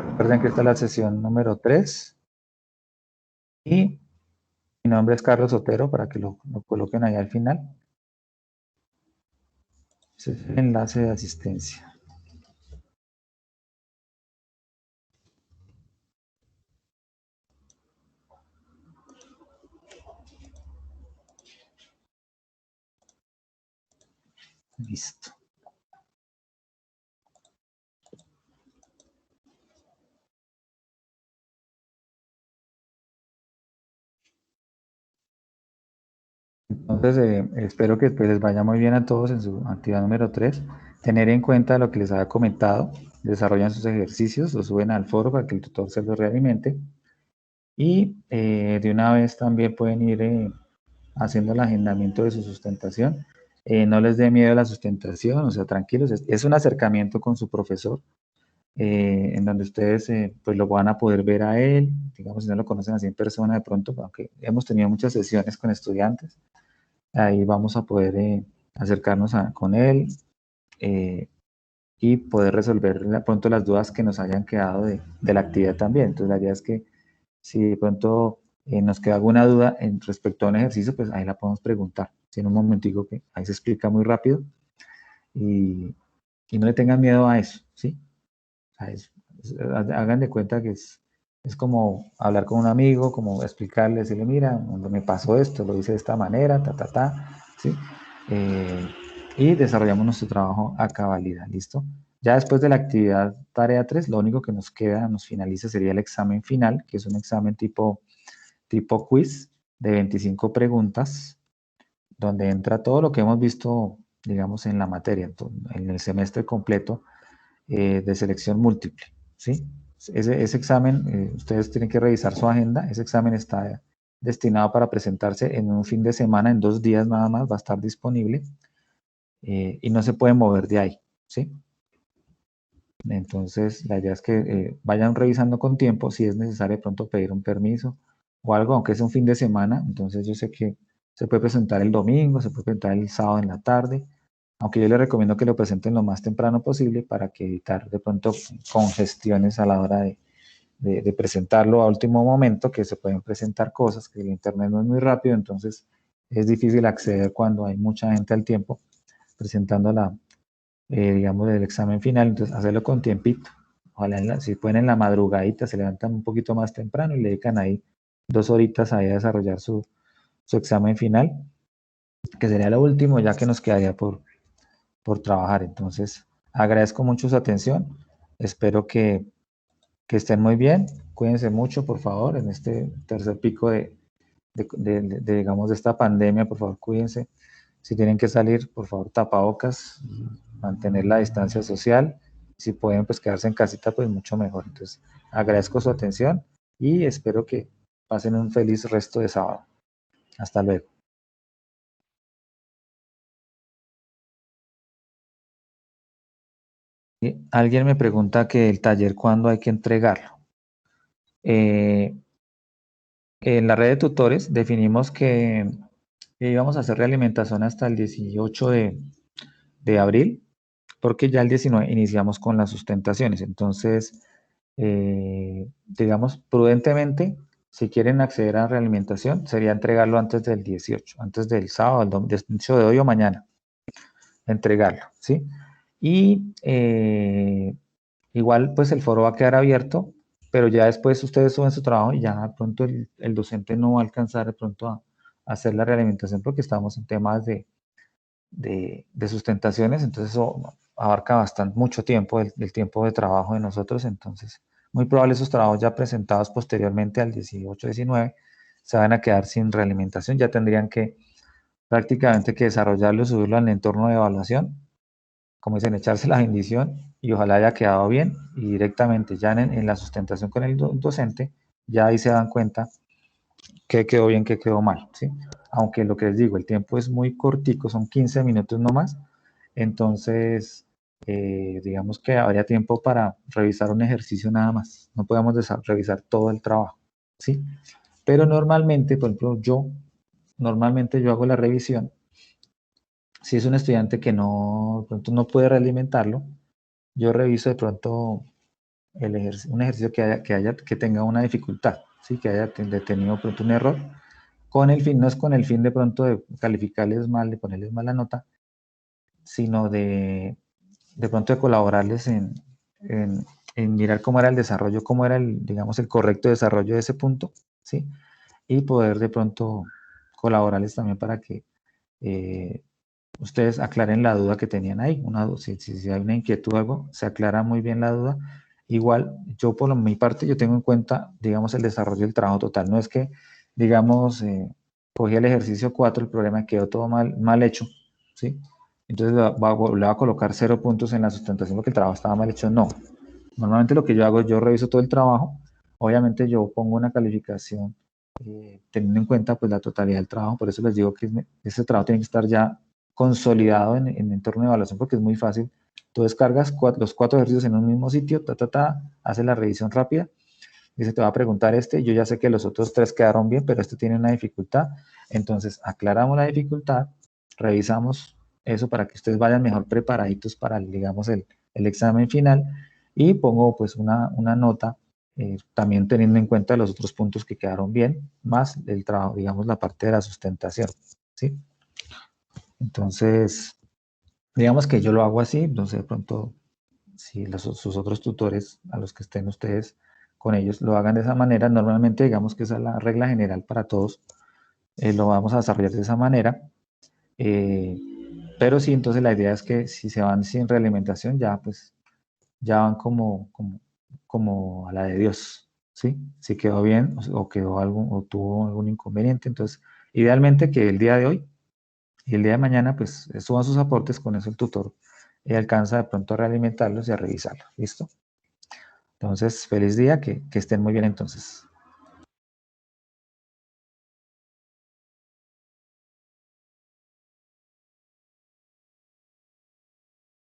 Recuerden que esta es la sesión número 3 y mi nombre es Carlos Otero para que lo coloquen ahí al final. Ese es el enlace de asistencia. Listo. Entonces, espero que pues, les vaya muy bien a todos en su actividad número 3. Tener en cuenta lo que les había comentado, desarrollan sus ejercicios, los suben al foro para que el tutor se los realimente. Y de una vez también pueden ir haciendo el agendamiento de su sustentación. No les dé miedo la sustentación, o sea, tranquilos, es un acercamiento con su profesor, en donde ustedes pues lo van a poder ver a él, digamos, si no lo conocen así en persona de pronto, aunque hemos tenido muchas sesiones con estudiantes, ahí vamos a poder acercarnos con él y poder resolver de pronto las dudas que nos hayan quedado de la actividad también. Entonces la idea es que si de pronto nos queda alguna duda respecto a un ejercicio, pues ahí la podemos preguntar. Si en un momentico que ahí se explica muy rápido y no le tengan miedo a eso, ¿sí? O sea, hagan de cuenta que es como hablar con un amigo, como explicarle, decirle, mira, cuando me pasó esto, lo hice de esta manera, ¿sí? Eh, y desarrollamos nuestro trabajo a cabalidad, ¿listo? Ya después de la actividad tarea 3, lo único que nos queda, nos finaliza, sería el examen final, que es un examen tipo quiz de 25 preguntas, donde entra todo lo que hemos visto, digamos, en la materia, en el semestre completo de selección múltiple, ¿sí? Ese examen, ustedes tienen que revisar su agenda, ese examen está destinado para presentarse en un fin de semana, en 2 días nada más, va a estar disponible y no se puede mover de ahí, ¿sí? Entonces, la idea es que vayan revisando con tiempo, si es necesario de pronto pedir un permiso o algo, aunque es un fin de semana, entonces yo sé que se puede presentar el domingo, se puede presentar el sábado en la tarde, aunque yo les recomiendo que lo presenten lo más temprano posible para que evitar de pronto congestiones a la hora de presentarlo a último momento, que se pueden presentar cosas, que el internet no es muy rápido, entonces es difícil acceder cuando hay mucha gente al tiempo presentando digamos, el examen final, entonces hacerlo con tiempito. Ojalá si pueden en la madrugadita, se levantan un poquito más temprano y le dedican ahí 2 horitas ahí a desarrollar su examen final, que sería lo último ya que nos quedaría por trabajar. Entonces, agradezco mucho su atención. Espero que estén muy bien. Cuídense mucho, por favor, en este tercer pico digamos, de esta pandemia. Por favor, cuídense. Si tienen que salir, por favor, tapabocas, mantener la distancia social. Si pueden, pues quedarse en casita, pues mucho mejor. Entonces, agradezco su atención y espero que pasen un feliz resto de sábado. Hasta luego. Alguien me pregunta que el taller, ¿cuándo hay que entregarlo? Eh, en la red de tutores definimos que íbamos a hacer realimentación hasta el 18 de abril, porque ya el 19 iniciamos con las sustentaciones. Entonces, digamos, prudentemente, si quieren acceder a realimentación, sería entregarlo antes del 18, antes del sábado, del hecho de hoy o mañana, entregarlo, ¿sí? Y igual, pues el foro va a quedar abierto, pero ya después ustedes suben su trabajo y ya de pronto el docente no va a alcanzar de pronto a hacer la realimentación porque estamos en temas de sustentaciones, entonces eso abarca bastante, mucho tiempo, el tiempo de trabajo de nosotros, entonces muy probable esos trabajos ya presentados posteriormente al 18-19 se van a quedar sin realimentación, ya tendrían que prácticamente que desarrollarlo, subirlo al entorno de evaluación, como dicen, echarse la bendición y ojalá haya quedado bien y directamente ya en la sustentación con el docente, ya ahí se dan cuenta qué quedó bien, qué quedó mal, ¿sí? Aunque lo que les digo, el tiempo es muy cortico, son 15 minutos nomás, entonces digamos que habría tiempo para revisar un ejercicio nada más, no podemos revisar todo el trabajo, ¿sí? Pero normalmente, por ejemplo, normalmente yo hago la revisión, si es un estudiante que no, de pronto no puede realimentarlo, yo reviso de pronto un ejercicio que tenga una dificultad, ¿sí? Que haya tenido de pronto un error, con el fin, no es con el fin de pronto de calificarles mal, de ponerles mala nota, sino de pronto de colaborarles en mirar cómo era el desarrollo, cómo era digamos, el correcto desarrollo de ese punto, ¿sí? Y poder de pronto colaborarles también para que ustedes aclaren la duda que tenían ahí. Si hay una inquietud o algo, se aclara muy bien la duda. Igual, yo por mi parte, yo tengo en cuenta, digamos, el desarrollo del trabajo total. No es que, digamos, cogí el ejercicio 4, el problema quedó todo mal hecho, ¿sí? Entonces le voy a colocar 0 puntos en la sustentación porque el trabajo estaba mal hecho. No. Normalmente lo que yo hago, yo reviso todo el trabajo. Obviamente yo pongo una calificación teniendo en cuenta pues la totalidad del trabajo. Por eso les digo que ese trabajo tiene que estar ya consolidado en el entorno de evaluación porque es muy fácil. Tú descargas los 4 ejercicios en un mismo sitio, haces la revisión rápida, dice, te va a preguntar yo ya sé que los otros 3 quedaron bien, pero este tiene una dificultad, entonces aclaramos la dificultad, revisamos eso para que ustedes vayan mejor preparaditos para, digamos, el examen final, y pongo pues una nota, también teniendo en cuenta los otros puntos que quedaron bien, más el trabajo, digamos, la parte de la sustentación, ¿sí? Entonces, digamos que yo lo hago así, entonces de pronto, si sus otros tutores a los que estén ustedes con ellos lo hagan de esa manera, normalmente digamos que esa es la regla general para todos, lo vamos a desarrollar de esa manera, eh, pero sí, entonces la idea es que si se van sin realimentación, ya pues, ya van como a la de Dios, ¿sí? Si quedó bien o quedó o tuvo algún inconveniente, entonces, idealmente que el día de hoy y el día de mañana, pues suban sus aportes, con eso el tutor alcanza de pronto a realimentarlos y a revisarlos. ¿Listo? Entonces, feliz día, que estén muy bien entonces.